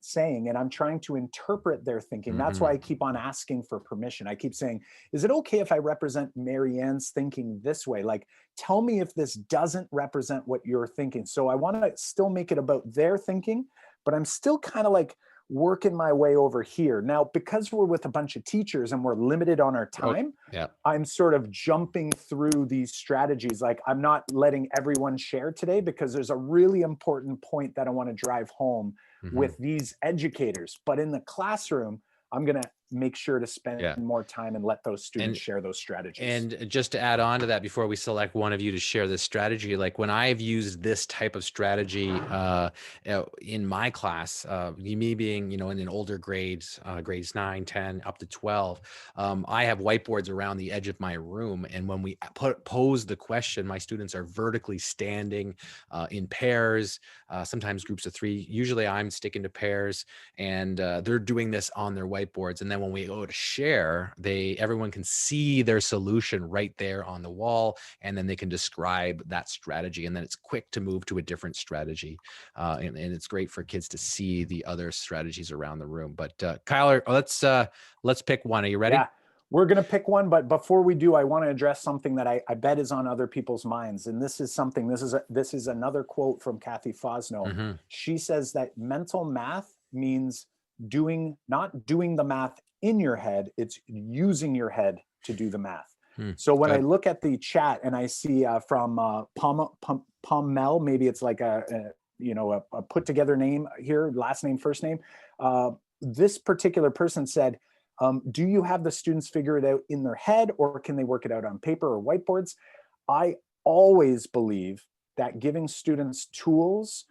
S3: and I'm trying to interpret their thinking. That's why I keep on asking for permission. I keep saying, is it okay if I represent Marianne's thinking this way? Like, tell me if this doesn't represent what you're thinking. So I want to still make it about their thinking, but I'm still kind of like working my way over here. Now, because we're with a bunch of teachers and we're limited on our time, I'm sort of jumping through these strategies. Like I'm not letting everyone share today because there's a really important point that I want to drive home with these educators. But in the classroom, I'm going to make sure to spend more time and let those students share those strategies.
S2: And just to add on to that, before we select one of you to share this strategy, like when I've used this type of strategy in my class, me being, in an older grades 9, 10, up to 12, I have whiteboards around the edge of my room. And when we pose the question, my students are vertically standing in pairs, sometimes groups of 3. Usually I'm sticking to pairs, and they're doing this on their whiteboards. And then when we go to share, everyone can see their solution right there on the wall, and then they can describe that strategy, and then it's quick to move to a different strategy, and it's great for kids to see the other strategies around the room. But Kyle, let's pick one. Are you ready?
S3: Yeah, we're gonna pick one, but before we do, I want to address something that I bet is on other people's minds, and this is another quote from Kathy Fosno. She says that mental math means not doing the math in your head, it's using your head to do the math. So when I look at the chat and I see from Pommel, maybe it's like a put together name here, last name, first name. This particular person said, do you have the students figure it out in their head, or can they work it out on paper or whiteboards? I always believe that giving students tools,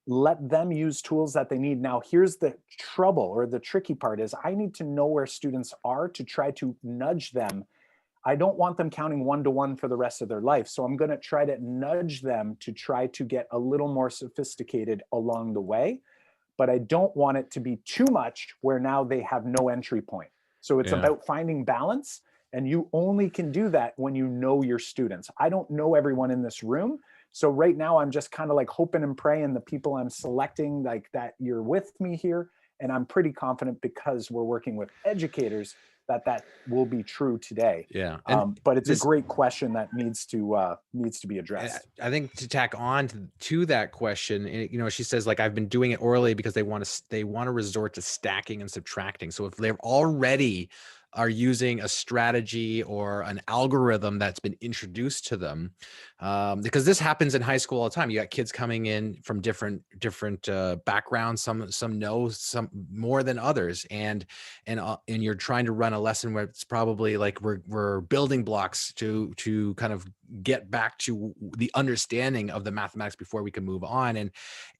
S3: let them use tools that they need. Now, here's the trouble, or the tricky part is I need to know where students are to try to nudge them. I don't want them counting 1-to-1 for the rest of their life. So I'm going to try to nudge them to try to get a little more sophisticated along the way. But I don't want it to be too much where now they have no entry point. So it's about finding balance. And you only can do that when you know your students. I don't know everyone in this room. So right now I'm just kind of like hoping and praying the people I'm selecting, like that you're with me here. And I'm pretty confident because we're working with educators that will be true today.
S2: Yeah.
S3: But it's a great question that needs to be addressed.
S2: I think to tack on to that question, you know, she says like, I've been doing it orally because they want to resort to stacking and subtracting. So if they're already are using a strategy or an algorithm that's been introduced to them, because this happens in high school all the time. You got kids coming in from different backgrounds. Some know some more than others, and you're trying to run a lesson where it's probably like we're building blocks to kind of get back to the understanding of the mathematics before we can move on.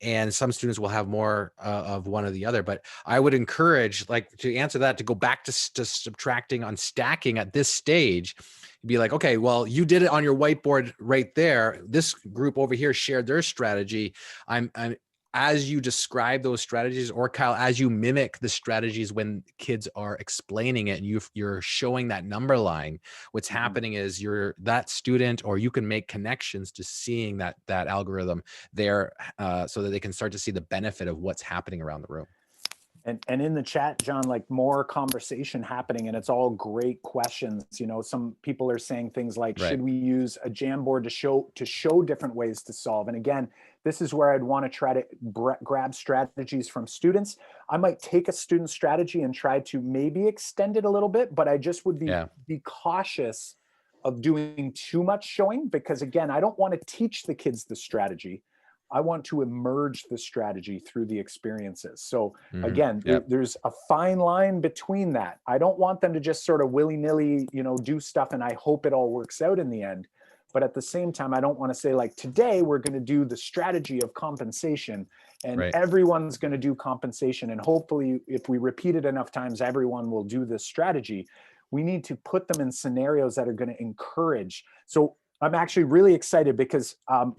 S2: And some students will have more of one or the other. But I would encourage, like, to answer that, to go back to subtracting on stacking at this stage. Be like, okay, well, you did it on your whiteboard right there. This group over here shared their strategy. I'm as you describe those strategies, or Kyle, as you mimic the strategies when kids are explaining it, and you're showing that number line, what's happening is you're that student, or you can make connections to seeing that algorithm there, so that they can start to see the benefit of what's happening around the room.
S3: And in the chat, John, like more conversation happening, and it's all great questions. You know, some people are saying things like, should we use a Jamboard to show different ways to solve? And again, this is where I'd want to try to grab strategies from students. I might take a student strategy and try to maybe extend it a little bit, but I just would be cautious of doing too much showing, because again, I don't want to teach the kids the strategy. I want to emerge the strategy through the experiences. So again, there's a fine line between that. I don't want them to just sort of willy-nilly, you know, do stuff and I hope it all works out in the end. But at the same time, I don't want to say like, today we're going to do the strategy of compensation, and everyone's going to do compensation. And hopefully if we repeat it enough times, everyone will do this strategy. We need to put them in scenarios that are going to encourage. So I'm actually really excited because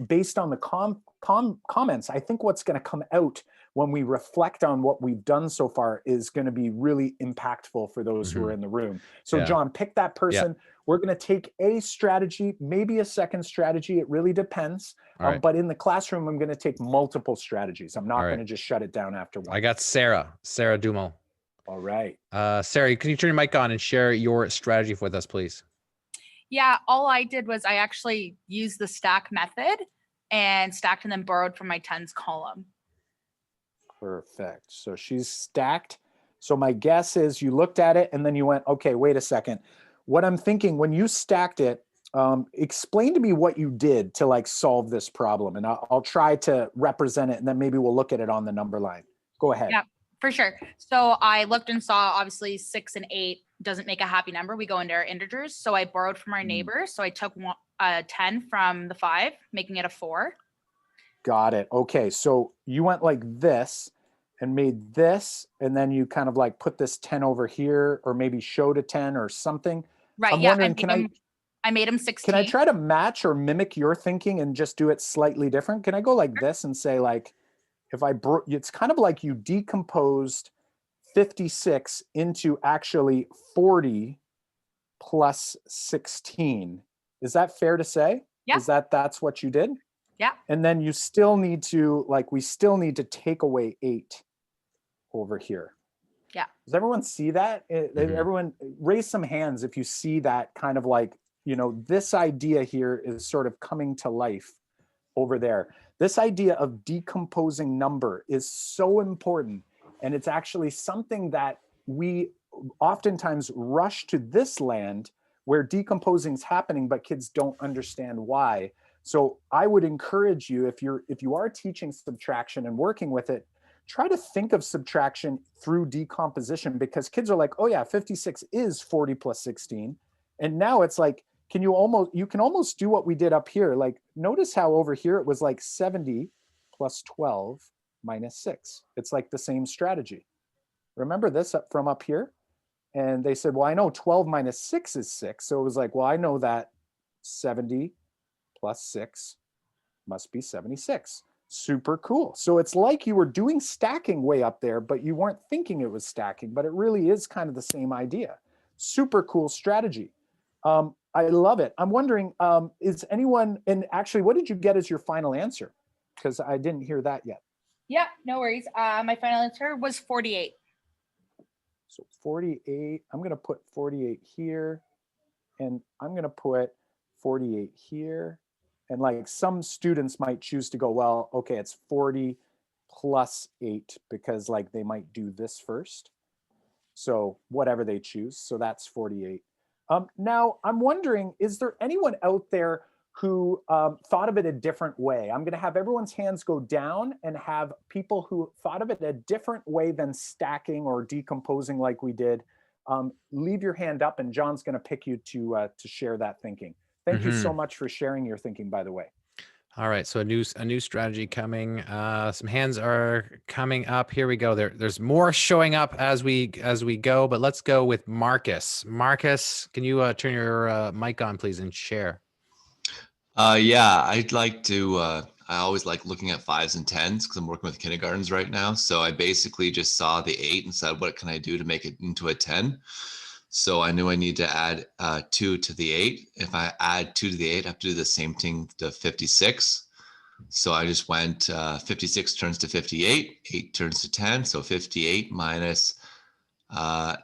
S3: based on the comments, I think what's going to come out when we reflect on what we've done so far is going to be really impactful for those who are in the room. So John, pick that person. We're going to take a strategy, maybe a second strategy. It really depends. But in the classroom, I'm going to take multiple strategies. I'm not going to just shut it down after one.
S2: I got Sarah Dumal.
S3: All right.
S2: Sarah, can you turn your mic on and share your strategy with us, please?
S7: Yeah, all I did was I actually used the stack method and stacked and then borrowed from my tens column.
S3: Perfect. So she's stacked. So my guess is you looked at it and then you went, okay, wait a second. What I'm thinking, when you stacked it, explain to me what you did to like solve this problem. And I'll try to represent it, and then maybe we'll look at it on the number line. Go ahead.
S7: Yeah, for sure. So I looked and saw obviously 6 and 8 doesn't make a happy number. We go into our integers. So I borrowed from our neighbor. So I took 10 from the 5, making it a 4.
S3: Got it. Okay. So you went like this and made this, and then you kind of like put this 10 over here, or maybe showed a 10 or something.
S7: Right.
S3: I'm
S7: yeah.
S3: wondering,
S7: I made him 16.
S3: Can I try to match or mimic your thinking and just do it slightly different? Can I go like this and say like, if I it's kind of like you decomposed 56 into actually 40 plus 16. Is that fair to say?
S7: Yeah.
S3: Is that's what you did?
S7: Yeah.
S3: And then you still need to, like, we still need to take away 8 over here.
S7: Yeah.
S3: Does everyone see that? Everyone raise some hands if you see that kind of like, you know, this idea here is sort of coming to life over there. This idea of decomposing number is so important. And it's actually something that we oftentimes rush to this land where decomposing is happening, but kids don't understand why. So I would encourage you, if you are teaching subtraction and working with it, try to think of subtraction through decomposition, because kids are like, oh yeah, 56 is 40 plus 16. And now it's like, you can almost do what we did up here. Like, notice how over here it was like 70 plus 12 minus 6. It's like the same strategy. Remember this from up here? And they said, well, I know 12 minus 6 is 6. So it was like, well, I know that 70 plus 6 must be 76. Super cool. So it's like you were doing stacking way up there, but you weren't thinking it was stacking, but it really is kind of the same idea. Super cool strategy. I love it. I'm wondering, is anyone, and actually, what did you get as your final answer? Because I didn't hear that yet.
S7: Yeah, no worries. My final answer was 48.
S3: So 48, I'm going to put 48 here, and I'm going to put 48 here. And like some students might choose to go, well, okay, it's 40 plus 8 because like they might do this first. So whatever they choose. So that's 48. Now I'm wondering, is there anyone out there who thought of it a different way? I'm going to have everyone's hands go down and have people who thought of it a different way than stacking or decomposing like we did. Leave your hand up, and John's going to pick you to share that thinking. Thank you so much for sharing your thinking, by the way.
S2: All right, so a new strategy coming. Some hands are coming up. Here we go. There's more showing up as we go, but let's go with Marcus. Marcus, can you turn your mic on, please, and share?
S8: Yeah, I'd like to. I always like looking at 5s and 10s because I'm working with kindergartens right now. So I basically just saw the 8 and said, what can I do to make it into a 10? So I knew I need to add 2 to the 8. If I add 2 to the 8, I have to do the same thing to 56. So I just went 56 turns to 58, 8 turns to 10. So 58 minus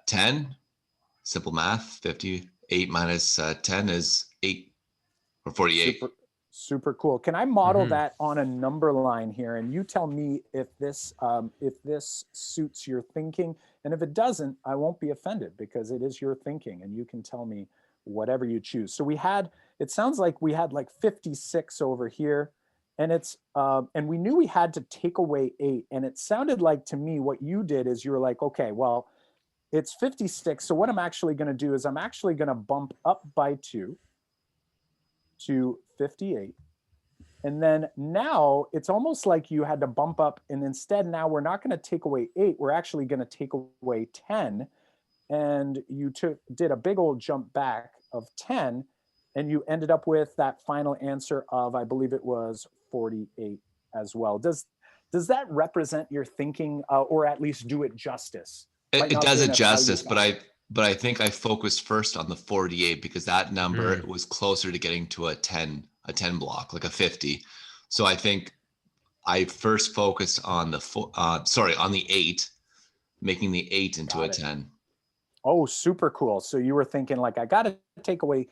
S8: 10, simple math, 58 minus 10 is 8 or 48.
S3: Super cool. Can I model that on a number line here? And you tell me if this suits your thinking. And if it doesn't, I won't be offended because it is your thinking and you can tell me whatever you choose. So we had, it sounds like we had like 56 over here, and it's, and we knew we had to take away 8. And it sounded like to me, what you did is you were like, okay, well, it's 56. So what I'm actually going to do is I'm actually going to bump up by 2 to 58. And then now it's almost like you had to bump up, and instead now we're not going to take away 8, we're actually going to take away 10. And you did a big old jump back of 10, and you ended up with that final answer of, I believe it was 48 as well. Does that represent your thinking, or at least do it justice?
S8: It does it justice, but I think I focused first on the 48 because that number was closer to getting to a 10 block, like a 50. So I think I first focused on the 8, making the 8 into a 10.
S3: Oh, super cool. So you were thinking like, I got to take away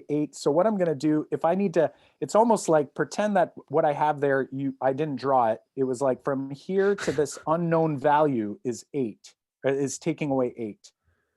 S3: 8. So what I'm going to do, if I need to, it's almost like pretend that what I have there, I didn't draw it. It was like from here to this unknown value is 8, is taking away 8.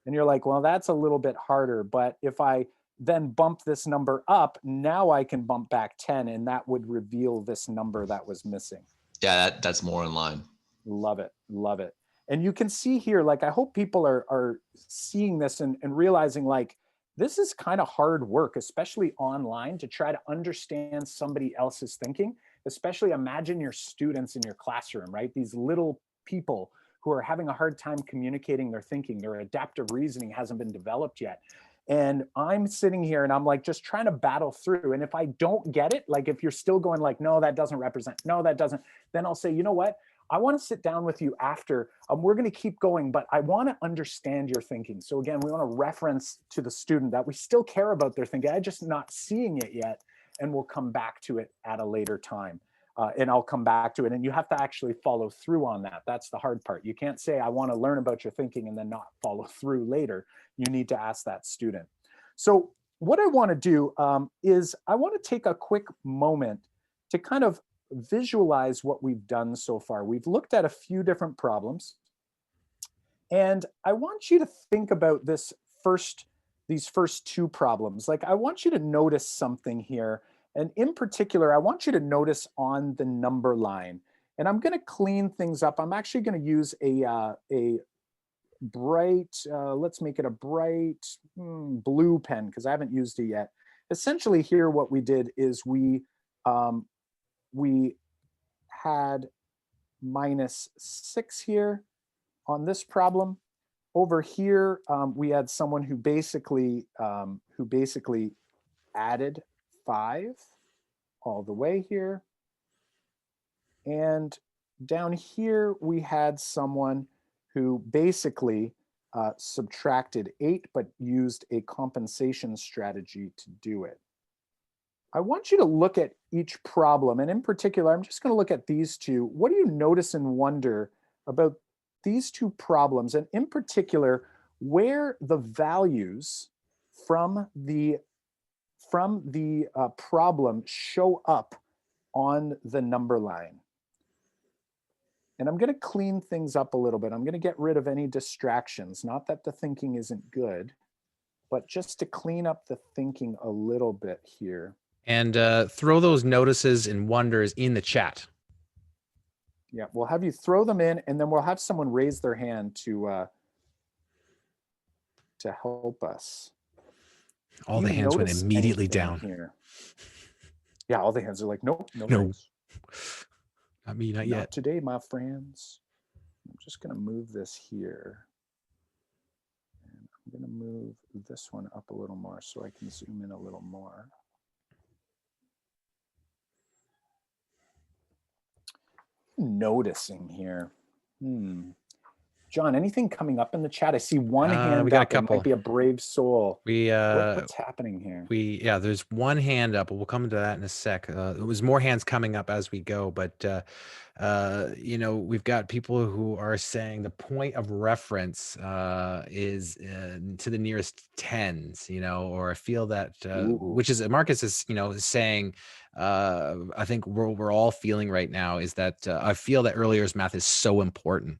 S3: And you're like, well, that's a little bit harder. But if I then bump this number up, now I can bump back 10, and that would reveal this number that was missing.
S8: Yeah, that's more in line.
S3: Love it. Love it. And you can see here, like, I hope people are seeing this and realizing like, this is kind of hard work, especially online, to try to understand somebody else's thinking. Especially imagine your students in your classroom, right? These little people who are having a hard time communicating their thinking. Their adaptive reasoning hasn't been developed yet. And I'm sitting here and I'm like just trying to battle through. And if I don't get it, like if you're still going like, no, that doesn't represent, no, that doesn't, then I'll say, you know what? I want to sit down with you after. We're going to keep going, but I want to understand your thinking. So again, we want to reference to the student that we still care about their thinking. I'm just not seeing it yet. And we'll come back to it at a later time. And I'll come back to it. And you have to actually follow through on that. That's the hard part. You can't say, I want to learn about your thinking and then not follow through later. You need to ask that student. So what I want to do is I want to take a quick moment to kind of visualize what we've done so far. We've looked at a few different problems. And I want you to think about these first 2 problems. Like, I want you to notice something here. And in particular, I want you to notice on the number line. And I'm going to clean things up. I'm actually going to use a bright, let's make it a bright blue pen because I haven't used it yet. Essentially here, what we did is we had -6 here on this problem. over here, we had someone who basically added 5 all the way here. And down here, we had someone who basically subtracted 8, but used a compensation strategy to do it. I want you to look at each problem, and in particular, I'm just going to look at these two. What do you notice and wonder about these two problems, and in particular, where the values from the problem show up on the number line? And I'm going to clean things up a little bit. I'm going to get rid of any distractions. Not that the thinking isn't good, but just to clean up the thinking a little bit here.
S2: And throw those notices and wonders in the chat.
S3: Yeah, we'll have you throw them in, and then we'll have someone raise their hand to help us.
S2: All the hands went immediately down.
S3: Here? Yeah, all the hands are like, nope, no.
S2: Thanks. Not me, not yet.
S3: Not today, my friends. I'm just going to move this here. And I'm going to move this one up a little more so I can zoom in a little more. Noticing here. John, anything coming up in the chat? I see one hand
S2: we got
S3: up.
S2: a couple.
S3: It might be a brave soul. What's happening here?
S2: Yeah, there's one hand up, but we'll come to that in a sec. There was more hands coming up as we go, but you know, we've got people who are saying the point of reference is to the nearest tens, you know, or I feel that, which is Marcus is, you know, saying, I think we're all feeling right now is that I feel that early years math is so important.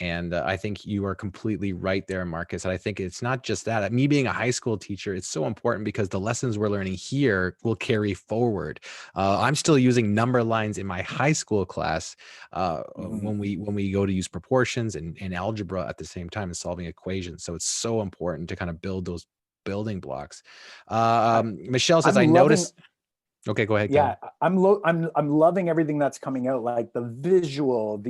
S2: And I think you are completely right there, Marcus. And I think it's not just that. Me being a high school teacher, it's so important because the lessons we're learning here will carry forward. I'm still using number lines in my high school class when we go to use proportions and algebra at the same time as solving equations. So it's so important to kind of build those building blocks. Michelle says, I noticed. Okay, go ahead.
S3: Yeah, I'm loving everything that's coming out, like the visual,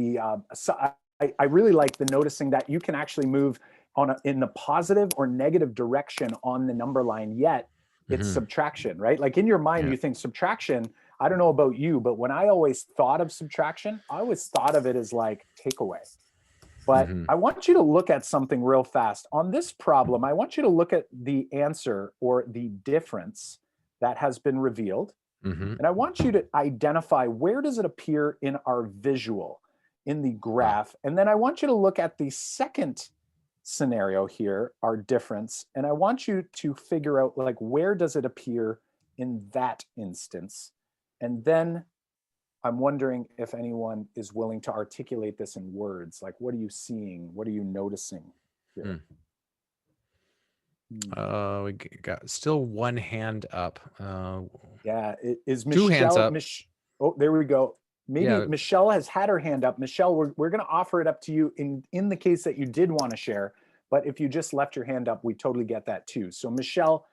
S3: I really like the noticing that you can actually move in the positive or negative direction on the number line, yet it's subtraction, right? Like in your mind, you think subtraction. I don't know about you, but when I always thought of subtraction, I always thought of it as like takeaway. But I want you to look at something real fast. On this problem, I want you to look at the answer or the difference that has been revealed. And I want you to identify where does it appear in our visual, in the graph. And then I want you to look at the second scenario here, our difference. And I want you to figure out like, where does it appear in that instance? And then I'm wondering if anyone is willing to articulate this in words. Like, what are you seeing? What are you noticing here?
S2: We got still one hand up.
S3: Yeah, is Michelle,
S2: 2 hands up.
S3: Oh, there we go. Maybe Michelle has had her hand up. Michelle, we're going to offer it up to you in the case that you did want to share. But if you just left your hand up, we totally get that too. So Michelle,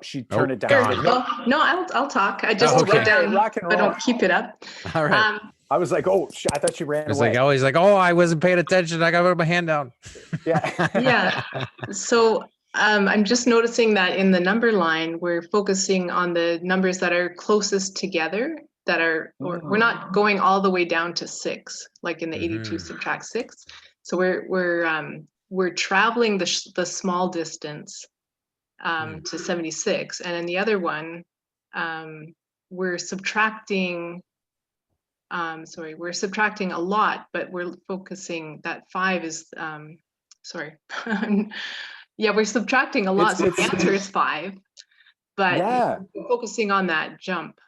S3: she turned it down.
S9: No, I'll talk. I just put it down.
S3: Rock and roll.
S9: I don't keep it up.
S2: All right.
S3: I was like, oh, I thought she ran away.
S2: It's like always like, oh, I wasn't paying attention. I got to put my hand down.
S9: Yeah. So I'm just noticing that in the number line, we're focusing on the numbers that are closest together. We're not going all the way down to 6, like in the 82 subtract 6. So we're traveling the small distance to 76, and in the other one, we're subtracting. We're subtracting a lot, but we're focusing that 5 is. Yeah, we're subtracting a lot. So the answer is 5, but we're focusing on that jump.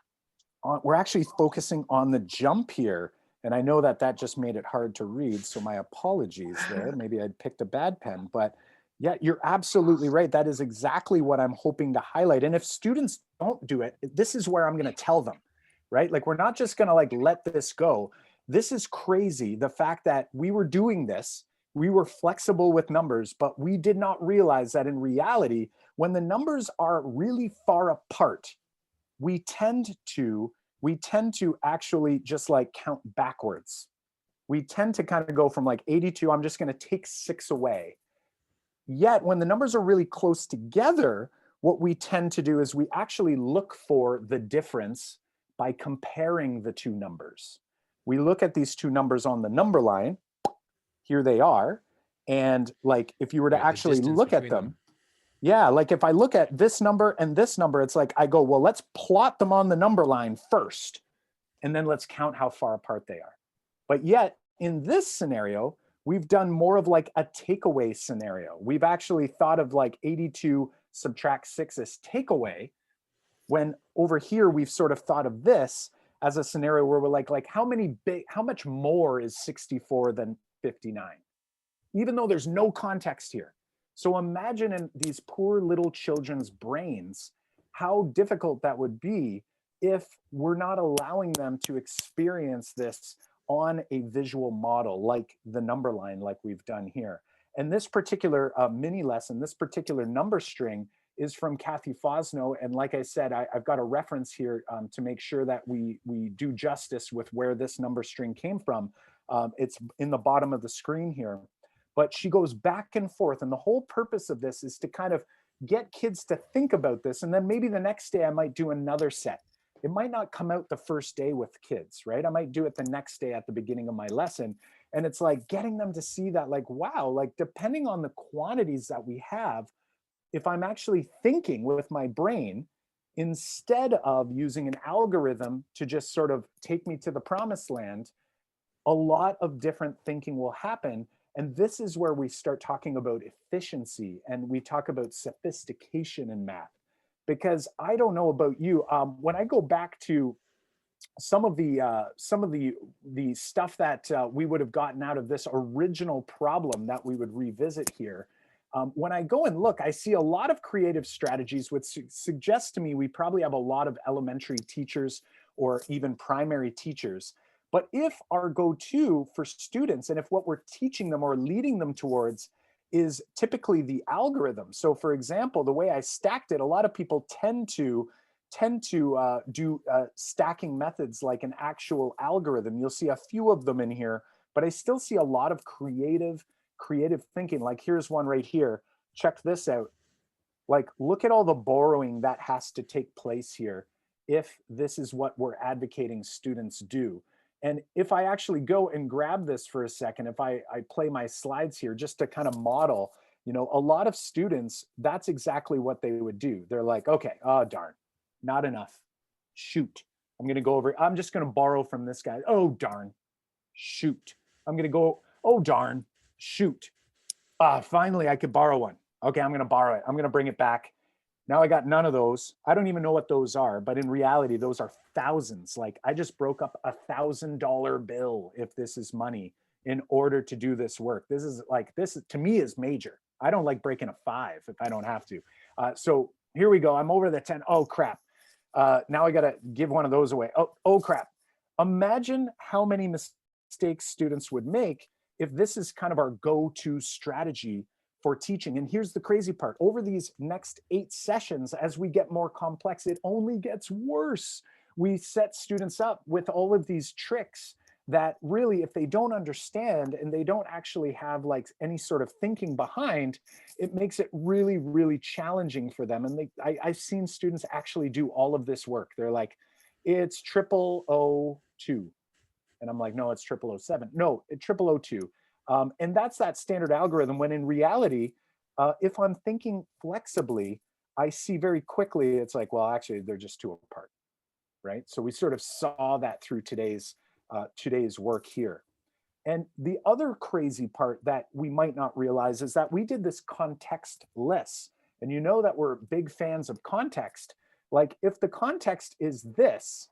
S3: We're actually focusing on the jump here. And I know that just made it hard to read. So my apologies there. Maybe I'd picked a bad pen, but yeah, you're absolutely right. That is exactly what I'm hoping to highlight. And if students don't do it, this is where I'm going to tell them, right? Like, we're not just going to like, let this go. This is crazy. The fact that we were doing this, we were flexible with numbers, but we did not realize that in reality, when the numbers are really far apart, we tend to actually just like count backwards. We tend to kind of go from like 82, I'm just going to take 6 away. Yet when the numbers are really close together, what we tend to do is we actually look for the difference by comparing the two numbers. We look at these two numbers on the number line. Here they are. And like, if you were to actually look at them, yeah, like if I look at this number and this number, it's like I go, well, let's plot them on the number line first, and then let's count how far apart they are. But yet in this scenario, we've done more of like a takeaway scenario. We've actually thought of like 82 subtract 6 as takeaway, when over here we've sort of thought of this as a scenario where we're like how much more is 64 than 59, even though there's no context here. So imagine in these poor little children's brains, how difficult that would be if we're not allowing them to experience this on a visual model like the number line, like we've done here. And this particular mini lesson, this particular number string is from Kathy Fosno. And like I said, I've got a reference here to make sure that we do justice with where this number string came from. It's in the bottom of the screen here. But she goes back and forth. And the whole purpose of this is to kind of get kids to think about this. And then maybe the next day I might do another set. It might not come out the first day with kids, right? I might do it the next day at the beginning of my lesson. And it's like getting them to see that, like, wow, like depending on the quantities that we have, if I'm actually thinking with my brain, instead of using an algorithm to just sort of take me to the promised land, a lot of different thinking will happen. And this is where we start talking about efficiency and we talk about sophistication in math. Because I don't know about you, when I go back to some of the stuff that we would have gotten out of this original problem that we would revisit here, when I go and look, I see a lot of creative strategies, which suggests to me we probably have a lot of elementary teachers or even primary teachers. But if our go-to for students, and if what we're teaching them or leading them towards is typically the algorithm. So for example, the way I stacked it, a lot of people tend to do stacking methods like an actual algorithm. You'll see a few of them in here, but I still see a lot of creative thinking. Like here's one right here. Check this out. Like, look at all the borrowing that has to take place here if this is what we're advocating students do. And if I actually go and grab this for a second, if I play my slides here just to kind of model, you know, a lot of students, that's exactly what they would do. They're like, okay, oh, darn, not enough. Shoot, I'm going to go over. I'm just going to borrow from this guy. Oh, darn, shoot. I'm going to go, oh, darn, shoot. Finally, I could borrow one. Okay, I'm going to borrow it. I'm going to bring it back. Now I got none of those. I don't even know what those are, but in reality, those are thousands. Like I just broke up $1,000 bill, if this is money, in order to do this work. This is like, this to me is major. I don't like breaking a 5 if I don't have to. So here we go. I'm over the 10. Oh, crap. Now I got to give one of those away. Oh, crap. Imagine how many mistakes students would make if this is kind of our go-to strategy for teaching. And here's the crazy part. Over these next 8 sessions, as we get more complex, it only gets worse. We set students up with all of these tricks that really, if they don't understand and they don't actually have like any sort of thinking behind, it makes it really, really challenging for them. And I've seen students actually do all of this work. They're like, it's 0002. And I'm like, no, it's 0007. No, it's 0002. And that's that standard algorithm, when in reality, if I'm thinking flexibly, I see very quickly, it's like, well, actually, they're just 2 apart, right? So we sort of saw that through today's work here. And the other crazy part that we might not realize is that we did this contextless. And you know that we're big fans of context. Like if the context is this,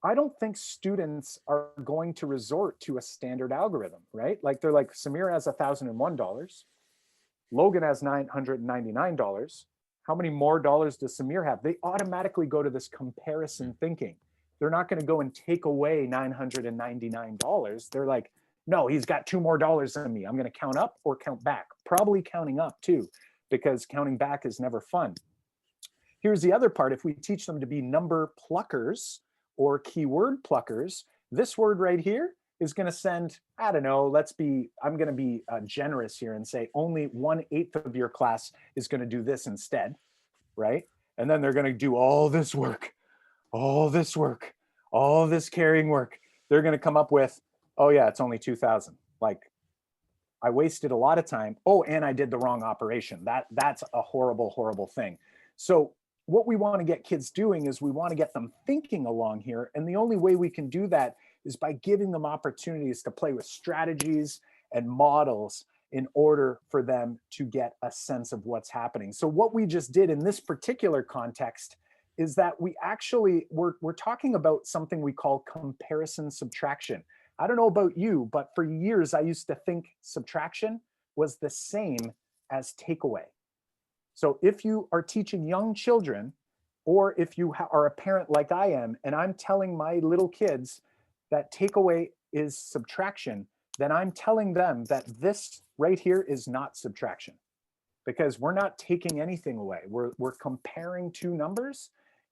S3: I don't think students are going to resort to a standard algorithm, right? Like they're like, Samir has $1,001. Logan has $999. How many more dollars does Samir have? They automatically go to this comparison thinking. They're not going to go and take away $999. They're like, no, he's got $2 more than me. I'm going to count up or count back. Probably counting up too, because counting back is never fun. Here's the other part. If we teach them to be number pluckers or keyword pluckers, this word right here is going to send, I don't know, I'm going to be generous here and say only 1/8 of your class is going to do this instead, right? And then they're going to do all this work, all this work, all this carrying work. They're going to come up with, oh yeah, it's only 2,000. Like, I wasted a lot of time. Oh, and I did the wrong operation. That's a horrible, horrible thing. So what we want to get kids doing is we want to get them thinking along here. And the only way we can do that is by giving them opportunities to play with strategies and models in order for them to get a sense of what's happening. So what we just did in this particular context is that we're talking about something we call comparison subtraction. I don't know about you, but for years I used to think subtraction was the same as takeaway. So if you are teaching young children, or if you are a parent like I am, and I'm telling my little kids that takeaway is subtraction, then I'm telling them that this right here is not subtraction, because we're not taking anything away. We're comparing two numbers,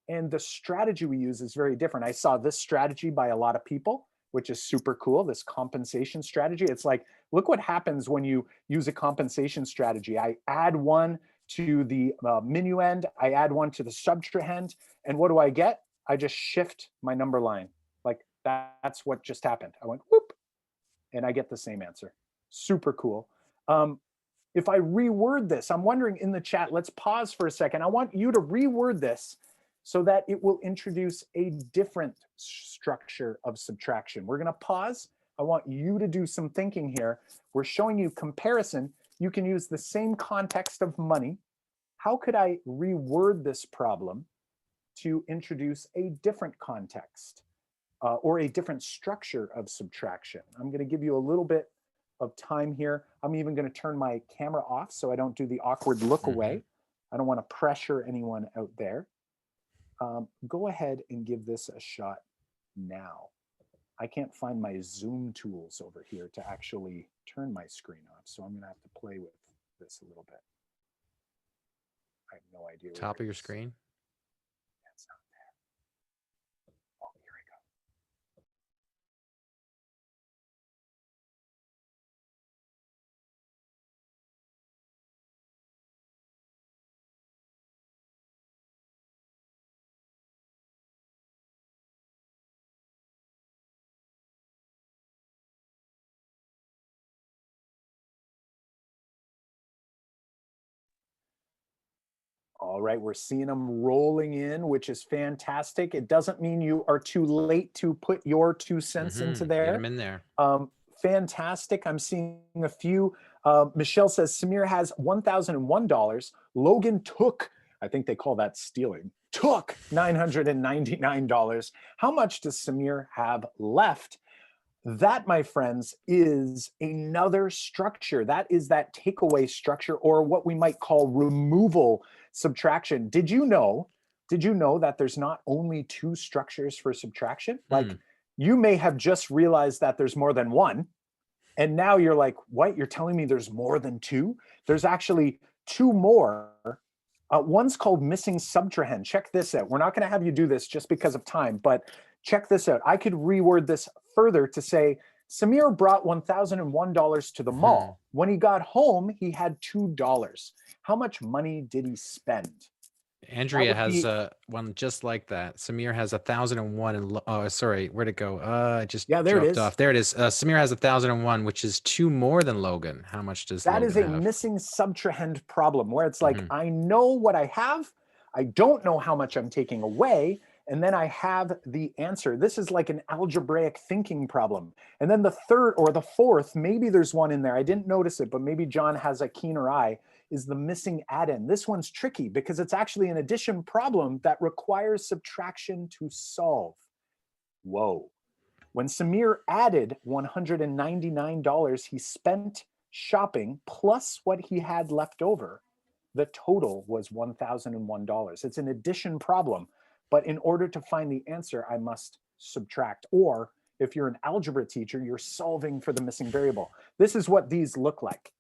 S3: and the strategy we use is very different. I saw this strategy by a lot of people, which is super cool, this compensation strategy. It's like, look what happens when you use a compensation strategy. I add one to the minuend, I add one to the subtrahend, and what do I get? I just shift my number line. Like, that's what just happened. I went whoop, and I get the same answer. Super cool. If I reword this, I'm wondering in the chat, let's pause for a second. I want you to reword this so that it will introduce a different structure of subtraction. We're gonna pause. I want you to do some thinking here. We're showing you comparison. You can use the same context of money. How could I reword this problem to introduce a different context or a different structure of subtraction? I'm gonna give you a little bit of time here. I'm even gonna turn my camera off so I don't do the awkward look away. I don't wanna pressure anyone out there. Go ahead and give this a shot now. I can't find my Zoom tools over here to actually turn my screen off, so I'm gonna have to play with this a little bit. I have no idea.
S2: Top of your screen?
S3: It's not there. Oh, here we go. All right, we're seeing them rolling in, which is fantastic. It doesn't mean you are too late to put your 2 cents into there.
S2: Get them in there.
S3: Fantastic. I'm seeing a few. Michelle says Samir has $1,001. Logan took, I think they call that stealing, took $999. How much does Samir have left? That, my friends, is another structure. That is that takeaway structure, or what we might call removal subtraction. Did you know that there's not only 2 structures for subtraction? Like, you may have just realized that there's more than one, and now you're like, what? You're telling me there's more than 2? There's actually 2 more. One's called missing subtrahend. Check this out. We're not going to have you do this just because of time, but check this out. I could reword this further to say, Samir brought $1,001 to the mall. When he got home, he had $2. How much money did he spend?
S2: Andrea has one just like that. Samir has 1,001 and oh, sorry, where'd it go? I just
S3: there it is.
S2: off. There it is. Samir has 1,001, which is 2 more than Logan. How much does
S3: that
S2: Logan
S3: is a
S2: have?
S3: missing subtrahend problem where it's like, I know what I have, I don't know how much I'm taking away, and then I have the answer. This is like an algebraic thinking problem. And then the third or the fourth, maybe there's one in there, I didn't notice it, but maybe John has a keener eye, is the missing add-in. This one's tricky because it's actually an addition problem that requires subtraction to solve. Whoa. When Samir added $199 he spent shopping plus what he had left over, the total was $1,001. It's an addition problem, but in order to find the answer, I must subtract. Or if you're an algebra teacher, you're solving for the missing variable. This is what these look like.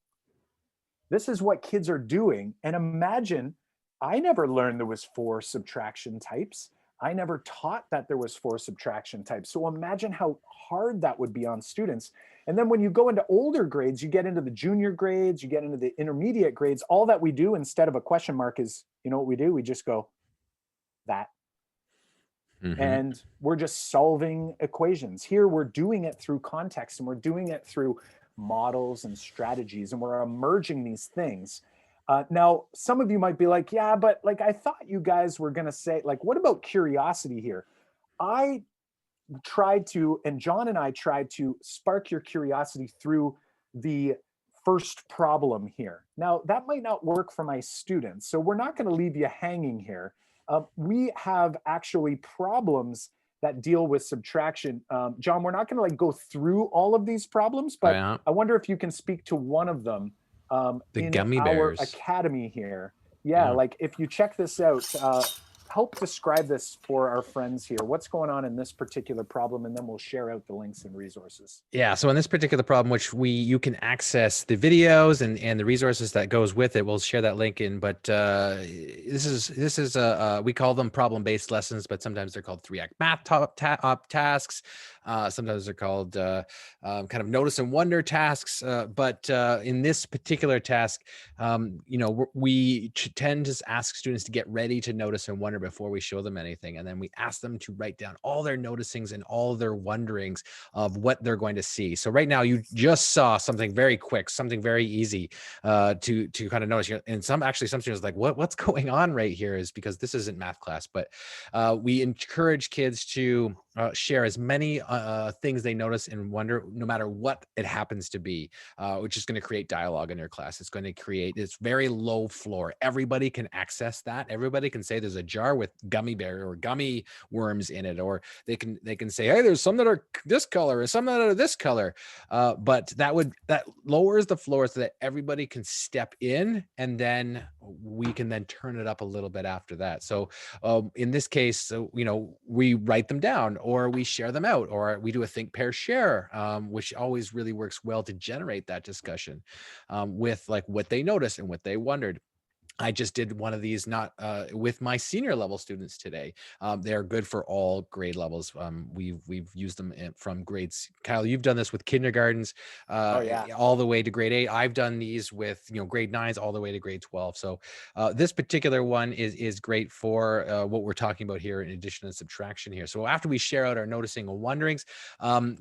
S3: This is what kids are doing. And imagine, I never learned there was 4 subtraction types. I never taught that there was 4 subtraction types. So imagine how hard that would be on students. And then when you go into older grades, you get into the junior grades, you get into the intermediate grades, all that we do instead of a question mark is, you know what we do? We just go, that. And we're just solving equations. Here, we're doing it through context, and we're doing it through models and strategies, and we're emerging these things. Now, some of you might be like, yeah, but like, I thought you guys were going to say, like, what about curiosity here? I tried to, and John and I tried to spark your curiosity through the first problem here. Now, that might not work for my students, so we're not going to leave you hanging here. We have actually problems that deal with subtraction. John, we're not going to like go through all of these problems, but I wonder if you can speak to one of them
S2: the
S3: in
S2: gummy
S3: our
S2: bears
S3: academy here. Yeah, like if you check this out, help describe this for our friends here. What's going on in this particular problem, and then we'll share out the links and resources.
S2: Yeah, so in this particular problem, which you can access the videos and the resources that goes with it, we'll share that link in. But this is we call them problem-based lessons, but sometimes they're called 3-act math tasks. Sometimes they're called kind of notice and wonder tasks. But in this particular task, you know, we tend to ask students to get ready to notice and wonder before we show them anything. And then we ask them to write down all their noticings and all their wonderings of what they're going to see. So right now you just saw something very quick, something very easy to kind of notice. And some students like, what's going on right here, is because this isn't math class, but we encourage kids to share as many things they notice and wonder, no matter what it happens to be, which is going to create dialogue in your class. It's going to create this very low floor. Everybody can access that. Everybody can say there's a jar with gummy bear or gummy worms in it, or they can say, hey, there's some that are this color and some that are this color. But that lowers the floor so that everybody can step in, and then we can then turn it up a little bit after that. So in this case, you know, we write them down, or we share them out, or we do a think, pair, share, which always really works well to generate that discussion with like what they noticed and what they wondered. I just did one of these not with my senior level students today. They're good for all grade levels. We've used them from grades. Kyle, you've done this with kindergartens all the way to grade 8. I've done these with, you know, grade 9s all the way to grade 12. So this particular one is great for what we're talking about here, in addition to subtraction here. So after we share out our noticing and wonderings,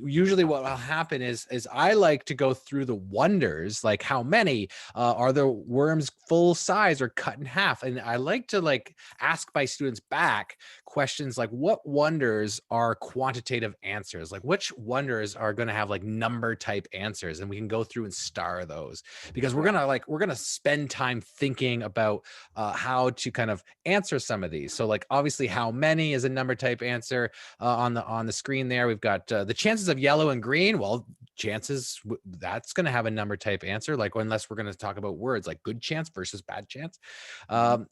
S2: usually what will happen is I like to go through the wonders, like how many are the worms full size or cut in half. And I like to ask my students back questions like, what wonders are quantitative answers? Like which wonders are going to have like number type answers? And we can go through and star those, because we're going to spend time thinking about how to kind of answer some of these. So like obviously how many is a number type answer on the screen there. We've got the chances of yellow and green. Well, chances, that's going to have a number type answer, like unless we're going to talk about words like good chance versus bad chance.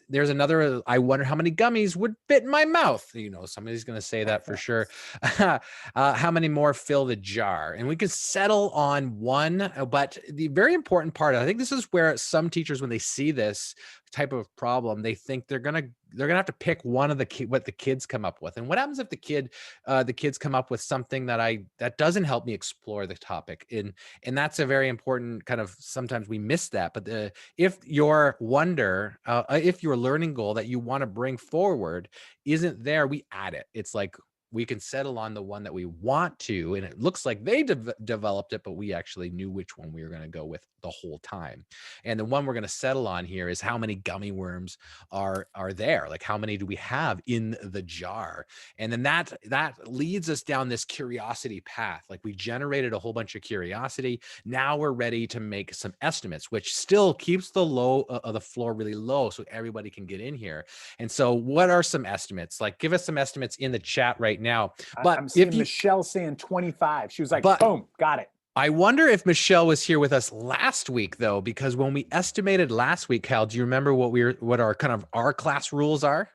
S2: There's another, I wonder how many gummies would fit in my mouth. You know, somebody's going to say that for sure. How many more fill the jar? And we could settle on one, but the very important part, I think this is where some teachers, when they see this type of problem, they think they're gonna have to pick one of what the kids come up with. And what happens if the kids come up with something that doesn't help me explore the topic? And that's a very important kind of, sometimes we miss that. But if your wonder, if your learning goal that you want to bring forward isn't there, we add it. It's like, we can settle on the one that we want to, and it looks like they developed it, but we actually knew which one we were going to go with the whole time. And the one we're going to settle on here is how many gummy worms are there? Like how many do we have in the jar? And then that leads us down this curiosity path. Like we generated a whole bunch of curiosity. Now we're ready to make some estimates, which still keeps the low of the floor really low so everybody can get in here. And so what are some estimates? Like give us some estimates in the chat right now. But
S3: I'm seeing Michelle saying 25. She was like, boom, got it.
S2: I wonder if Michelle was here with us last week though, because when we estimated last week, Cal, do you remember what our class rules are?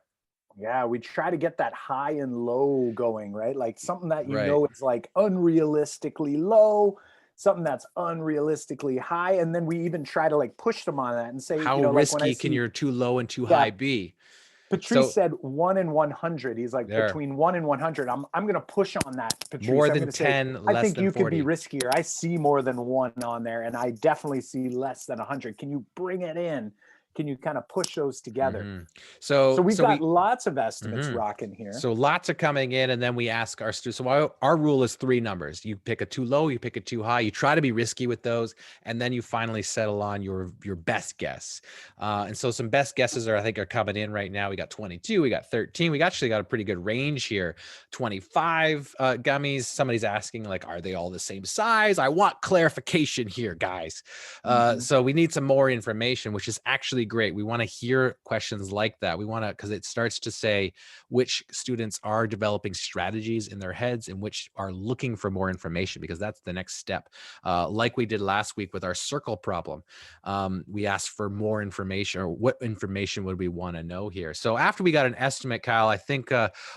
S3: Yeah, we try to get that high and low going, right? Like something that you know is like unrealistically low, something that's unrealistically high, and then we even try to like push them on that and say,
S2: how risky can your too low and too high be?
S3: Patrice said 1 and 100. He's like,
S2: there.
S3: between 1 and 100. I'm going to push on that, Patrice.
S2: More
S3: I'm
S2: than
S3: gonna
S2: 10,
S3: say,
S2: less
S3: I think
S2: than
S3: you
S2: 40.
S3: could be riskier. I see more than 1 on there, and I definitely see less than 100. Can you bring it in? Can you kind of push those together? So we've got lots of estimates rocking here.
S2: So lots are coming in, and then we ask our students. So our rule is 3 numbers. You pick a too low, you pick a too high. You try to be risky with those, and then you finally settle on your best guess. And so some best guesses I think are coming in right now. We got 22, we got 13. We actually got a pretty good range here. 25 gummies. Somebody's asking, like, are they all the same size? I want clarification here, guys. So we need some more information, which is actually great. We want to hear questions like that. We want to, because it starts to say which students are developing strategies in their heads and which are looking for more information, because that's the next step. Like we did last week with our circle problem. We asked for more information, or what information would we want to know here? So after we got an estimate, Kyle, I think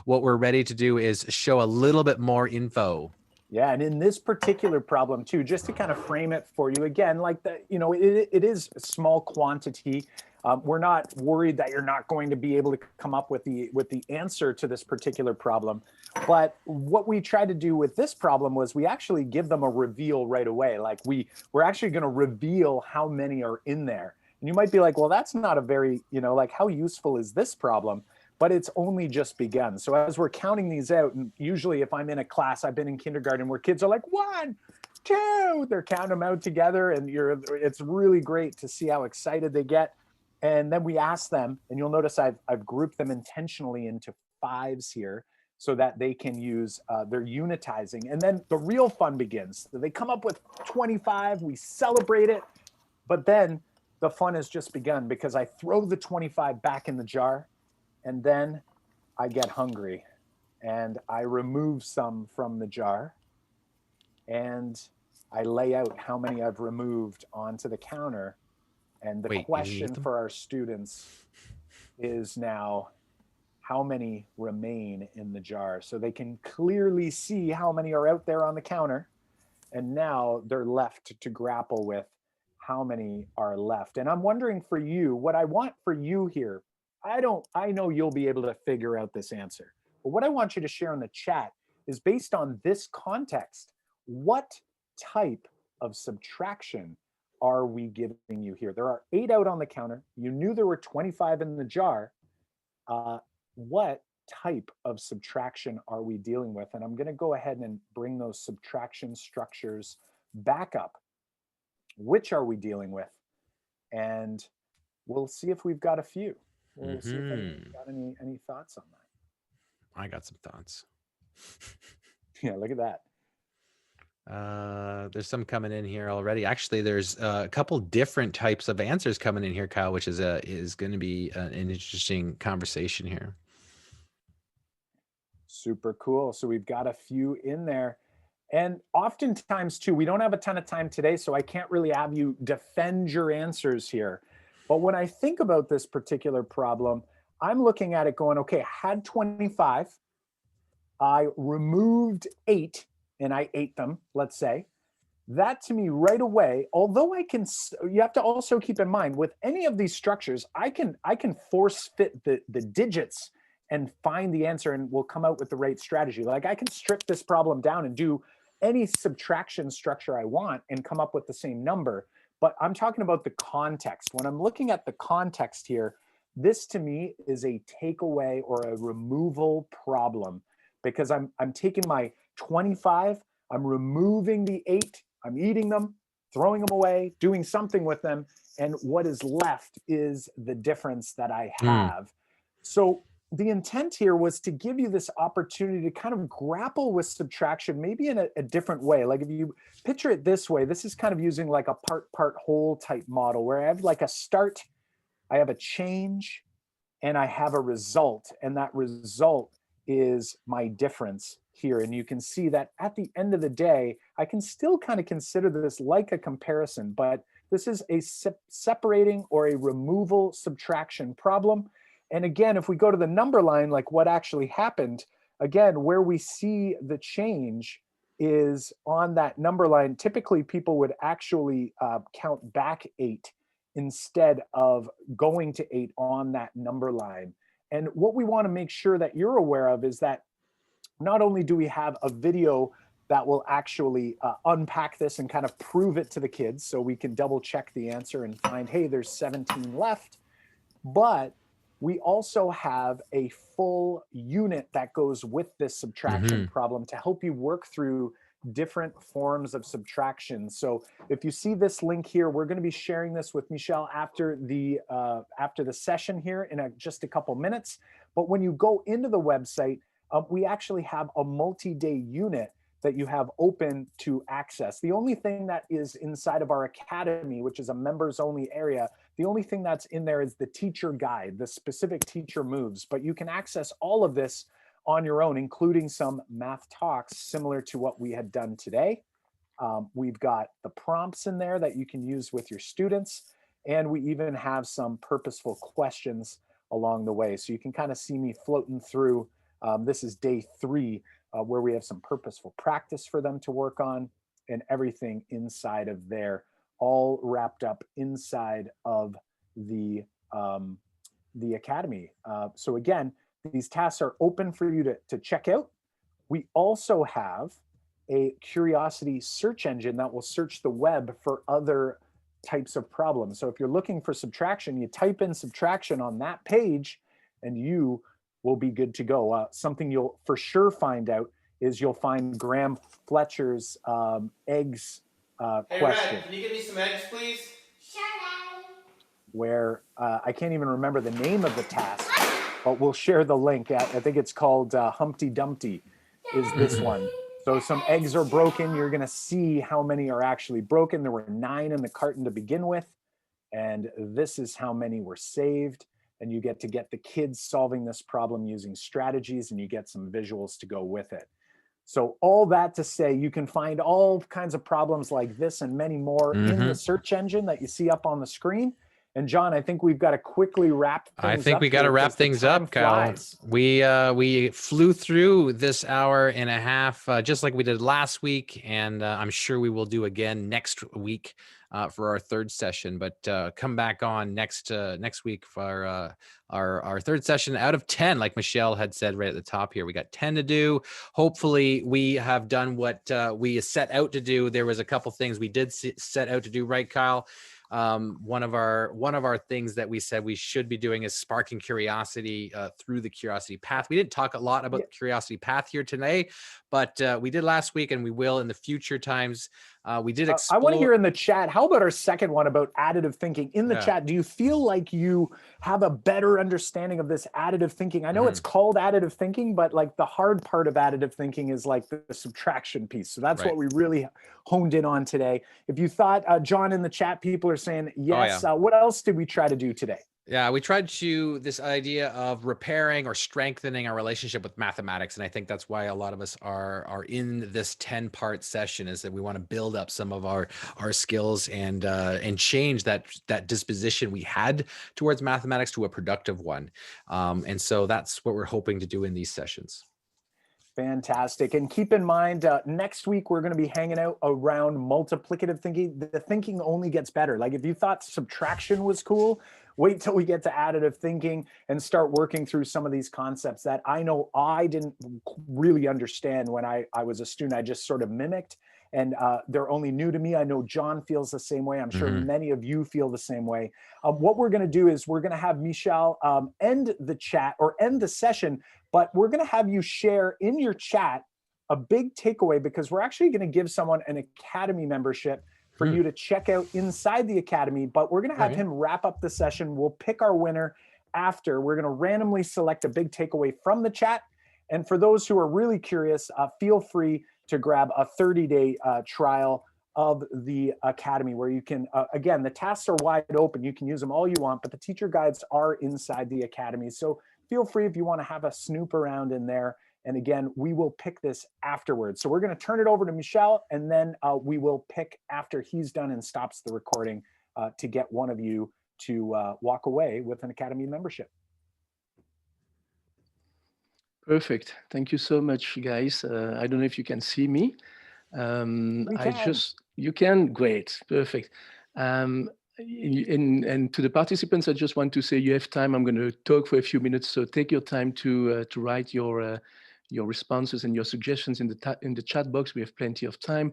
S2: what we're ready to do is show a little bit more info.
S3: Yeah, and in this particular problem too, just to kind of frame it for you again, like that, you know, it is a small quantity. We're not worried that you're not going to be able to come up with the answer to this particular problem. But what we tried to do with this problem was we actually give them a reveal right away. Like we're actually going to reveal how many are in there. And you might be like, well, that's not a very, you know, like, how useful is this problem? But it's only just begun. So as we're counting these out, and usually if I'm in a class, I've been in kindergarten where kids are like 1, 2, they're counting them out together, and it's really great to see how excited they get. And then we ask them, and you'll notice I've grouped them intentionally into 5s here so that they can use their unitizing. And then the real fun begins. So they come up with 25, we celebrate it, but then the fun has just begun, because I throw the 25 back in the jar, and then I get hungry and I remove some from the jar, and I lay out how many I've removed onto the counter. And the question for our students is now, how many remain in the jar? So they can clearly see how many are out there on the counter. And now they're left to grapple with how many are left. And I'm wondering for you, what I want for you here, I know you'll be able to figure out this answer. But what I want you to share in the chat is, based on this context, what type of subtraction are we giving you here? There are 8 out on the counter. You knew there were 25 in the jar. What type of subtraction are we dealing with? And I'm going to go ahead and bring those subtraction structures back up. Which are we dealing with? And we'll see if we've got a few. We'll see if I've got any thoughts on that.
S2: I got some thoughts.
S3: Yeah, look at that.
S2: There's some coming in here already. Actually, there's a couple different types of answers coming in here, Kyle, which is going to be an interesting conversation here.
S3: Super cool. So we've got a few in there. And oftentimes too, we don't have a ton of time today, so I can't really have you defend your answers here. But when I think about this particular problem, I'm looking at it going, okay, I had 25. I removed 8 and I ate them, let's say. That to me right away, although you have to also keep in mind with any of these structures, I can force fit the digits and find the answer, and we'll come out with the right strategy. Like, I can strip this problem down and do any subtraction structure I want and come up with the same number. But I'm talking about the context. When I'm looking at the context here, this to me is a takeaway or a removal problem, because I'm taking my 25, I'm removing the 8, I'm eating them, throwing them away, doing something with them, and what is left is the difference that I have. So the intent here was to give you this opportunity to kind of grapple with subtraction, maybe in a different way. Like, if you picture it this way, this is kind of using like a part whole type model, where I have like a start, I have a change, and I have a result. And that result is my difference here. And you can see that at the end of the day, I can still kind of consider this like a comparison, but this is a separating or a removal subtraction problem. And again, if we go to the number line, like what actually happened, again, where we see the change is on that number line. Typically, people would actually count back 8 instead of going to 8 on that number line. And what we want to make sure that you're aware of is that not only do we have a video that will actually unpack this and kind of prove it to the kids so we can double check the answer and find, hey, there's 17 left, but we also have a full unit that goes with this subtraction problem to help you work through different forms of subtraction. So if you see this link here, we're going to be sharing this with Michelle after the session here in just a couple minutes. But when you go into the website, we actually have a multi-day unit that you have open to access. The only thing that is inside of our academy, which is a members only area, the only thing that's in there is the teacher guide, the specific teacher moves, but you can access all of this on your own, including some math talks similar to what we had done today. We've got the prompts in there that you can use with your students, and we even have some purposeful questions along the way. So you can kind of see me floating through. This is day 3, where we have some purposeful practice for them to work on, and everything inside of there, all wrapped up inside of the academy. So again, these tasks are open for you to check out. We also have a curiosity search engine that will search the web for other types of problems. So if you're looking for subtraction, you type in subtraction on that page and you will be good to go. Something you'll for sure find out is you'll find Graham Fletcher's eggs
S10: hey,
S3: question.
S10: Red, can you give me some eggs, please? Sure.
S3: Where I can't even remember the name of the task, but we'll share the link. I think it's called Humpty Dumpty is this one. So some eggs are broken. You're going to see how many are actually broken. There were 9 in the carton to begin with, and this is how many were saved. And you get the kids solving this problem using strategies, and you get some visuals to go with it. So all that to say, you can find all kinds of problems like this and many more in the search engine that you see up on the screen. And John, I think we've got to quickly wrap things up.
S2: I think we got to wrap things up, Kyle. We flew through this hour and a half, just like we did last week. And I'm sure we will do again next week for our 3rd session, but come back on next week for our 3rd session out of 10, like Michelle had said right at the top here. We got 10 to do. Hopefully we have done what we set out to do. There was a couple things we did set out to do, right, Kyle? One of our things that we said we should be doing is sparking curiosity through the curiosity path. We didn't talk a lot about the curiosity path here today, but we did last week, and we will in the future times. We did explore.
S3: I want to hear in the chat, how about our second one about additive thinking? In the chat, do you feel like you have a better understanding of this additive thinking? I know it's called additive thinking, but like the hard part of additive thinking is like the subtraction piece. So that's what we really honed in on today. If you thought, John, in the chat, people are saying, yes. What else did we try to do today?
S2: Yeah, we tried to this idea of repairing or strengthening our relationship with mathematics, and I think that's why a lot of us are in this 10-part session, is that we want to build up some of our skills and change that disposition we had towards mathematics to a productive one, and so that's what we're hoping to do in these sessions.
S3: Fantastic. And keep in mind, next week, we're going to be hanging out around multiplicative thinking. The thinking only gets better. Like if you thought subtraction was cool, wait till we get to additive thinking and start working through some of these concepts that I know I didn't really understand when I was a student. I just sort of mimicked, and they're only new to me. I know John feels the same way. I'm sure many of you feel the same way. What we're going to do is we're going to have Michelle end the chat or end the session, but we're going to have you share in your chat a big takeaway, because we're actually going to give someone an academy membership for you to check out inside the academy, but we're going to have him wrap up the session. We'll pick our winner after. We're going to randomly select a big takeaway from the chat. And for those who are really curious, feel free to grab a 30-day trial of the academy, where you can, again, the tasks are wide open. You can use them all you want, but the teacher guides are inside the academy. So feel free if you want to have a snoop around in there. And again, we will pick this afterwards. So we're going to turn it over to Michelle, and then we will pick after he's done and stops the recording to get one of you to walk away with an academy membership.
S1: Perfect. Thank you so much, guys. I don't know if you can see me. You can. Great. Perfect. and to the participants, I just want to say you have time. I'm going to talk for a few minutes, so take your time to write your responses and your suggestions in the chat box. We have plenty of time.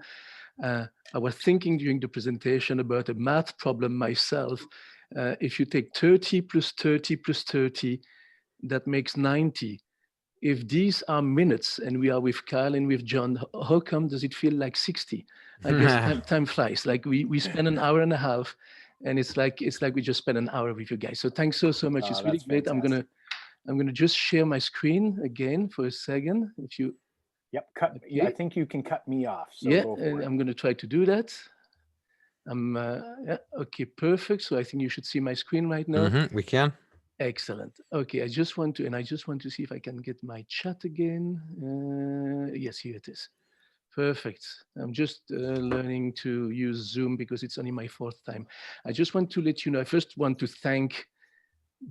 S1: I was thinking during the presentation about a math problem myself. If you take 30 plus 30 plus 30, that makes 90. If these are minutes and we are with Kyle and with John, how come does it feel like 60? I guess time flies. Like we spend an hour and a half, and it's like we just spent an hour with you guys. So thanks so much. It's really great.
S3: Fantastic.
S1: I'm gonna just share my screen again for a second. If you
S3: Yep, I think you can cut me off. So
S1: yeah,
S3: go for
S1: and
S3: it.
S1: I'm gonna try to do that. Yeah, okay, perfect. So I think you should see my screen right now.
S2: We can.
S1: Excellent. Okay, I just want to see if I can get my chat again. Yes, here it is. Perfect. I'm just learning to use Zoom because it's only my 4th time. I just want to let you know, I first want to thank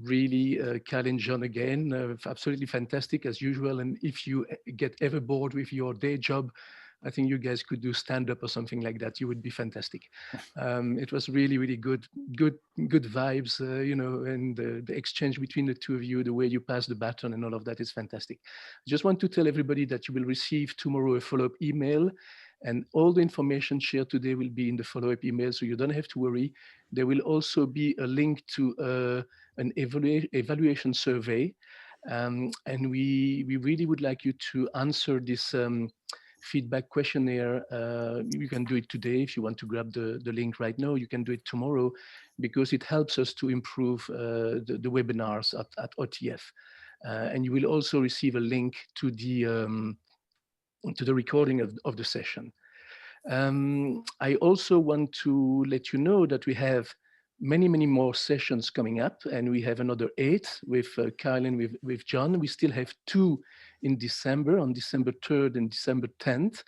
S1: really Kyle and John again. Absolutely fantastic as usual. And if you get ever bored with your day job, I think you guys could do stand-up or something like that. You would be fantastic. It was really, really good vibes, you know, and the exchange between the two of you, the way you pass the baton and all of that is fantastic. I just want to tell everybody that you will receive tomorrow a follow-up email, and all the information shared today will be in the follow-up email, so you don't have to worry. There will also be a link to an evaluation survey, and we really would like you to answer this feedback questionnaire. You can do it today if you want to grab the link right now. You can do it tomorrow because it helps us to improve the webinars at OTF. And you will also receive a link to the recording of the session. I also want to let you know that we have many more sessions coming up, and we have another 8 with Kyle and with John. We still have 2 in December, on December 3rd and December 10th.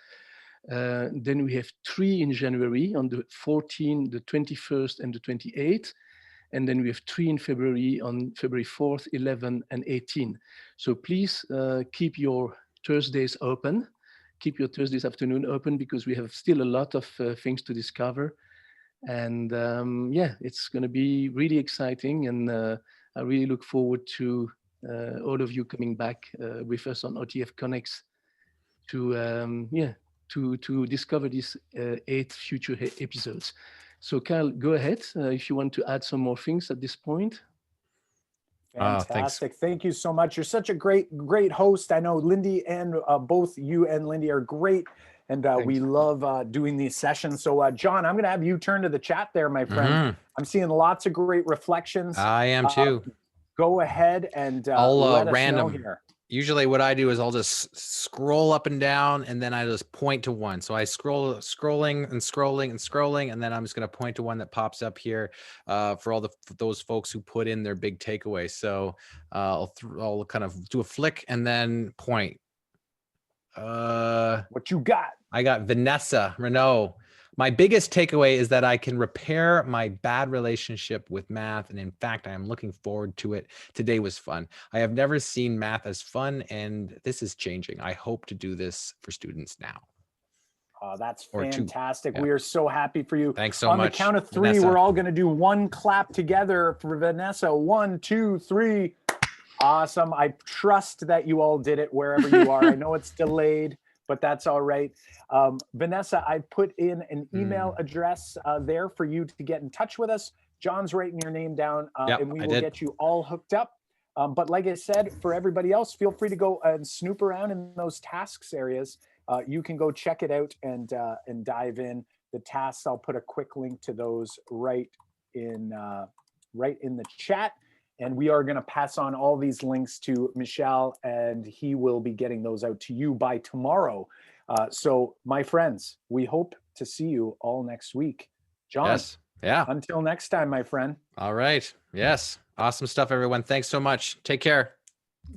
S1: Then we have 3 in January, on the 14th, the 21st, and the 28th. And then we have 3 in February, on February 4th, 11th, and 18th. So please keep your Thursdays open. Keep your Thursdays afternoon open because we have still a lot of things to discover. And yeah, it's going to be really exciting. And I really look forward to all of you coming back with us on OTF Connects to, yeah, to discover these 8 future episodes. So Kyle, go ahead if you want to add some more things at this point.
S3: Fantastic. Thank you so much. You're such a great host. I know Lindy and both you and Lindy are great. And we love doing these sessions. So John, I'm going to have you turn to the chat there, my friend. I'm seeing lots of great reflections.
S2: I am too.
S3: Go ahead and
S2: I'll
S3: let us
S2: random.
S3: know here.
S2: Usually what I do is I'll just scroll up and down, and then I just point to one. So I scrolling, and then I'm just going to point to one that pops up here for all those folks who put in their big takeaway. So I'll kind of do a flick and then point.
S3: What you got?
S2: I got Vanessa Renault. My biggest takeaway is that I can repair my bad relationship with math. And in fact, I am looking forward to it. Today was fun. I have never seen math as fun, and this is changing. I hope to do this for students now.
S3: That's fantastic.
S2: Yeah.
S3: We are so happy for you.
S2: Thanks so
S3: much. On
S2: the
S3: count of 3,
S2: Vanessa.
S3: We're all going to do one clap together for Vanessa. 1, 2, 3. Awesome. I trust that you all did it wherever you are. I know it's delayed, but that's all right. Vanessa, I put in an email address there for you to get in touch with us. John's writing your name down, and we will get you all hooked up. But like I said, for everybody else, feel free to go and snoop around in those tasks areas. You can go check it out and dive in. The tasks, I'll put a quick link to those right in the chat. And we are going to pass on all these links to Michel, and he will be getting those out to you by tomorrow. So, my friends, we hope to see you all next week. John,
S2: yes. Yeah.
S3: Until next time, my friend.
S2: All right. Yes. Awesome stuff, everyone. Thanks so much. Take care.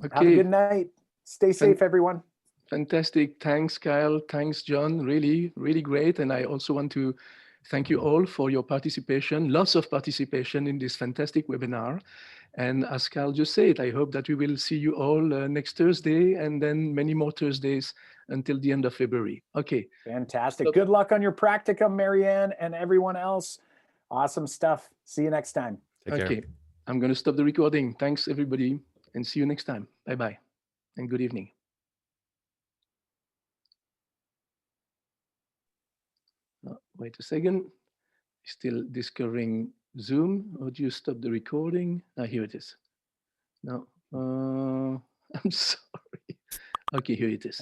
S3: Okay. Have a good night. Stay safe, everyone.
S1: Fantastic. Thanks, Kyle. Thanks, John. Really, really great. And I also want to thank you all for your participation, lots of participation in this fantastic webinar. And as Kyle just said, I hope that we will see you all next Thursday and then many more Thursdays until the end of February. Okay.
S3: Fantastic. So, good luck on your practicum, Marianne, and everyone else. Awesome stuff. See you next time.
S2: Take
S1: Okay,
S2: care.
S1: I'm going to stop the recording. Thanks, everybody, and see you next time. Bye-bye, and good evening. Wait a second. Still discovering Zoom. Or do you stop the recording? Here it is. No, I'm sorry. Okay, here it is.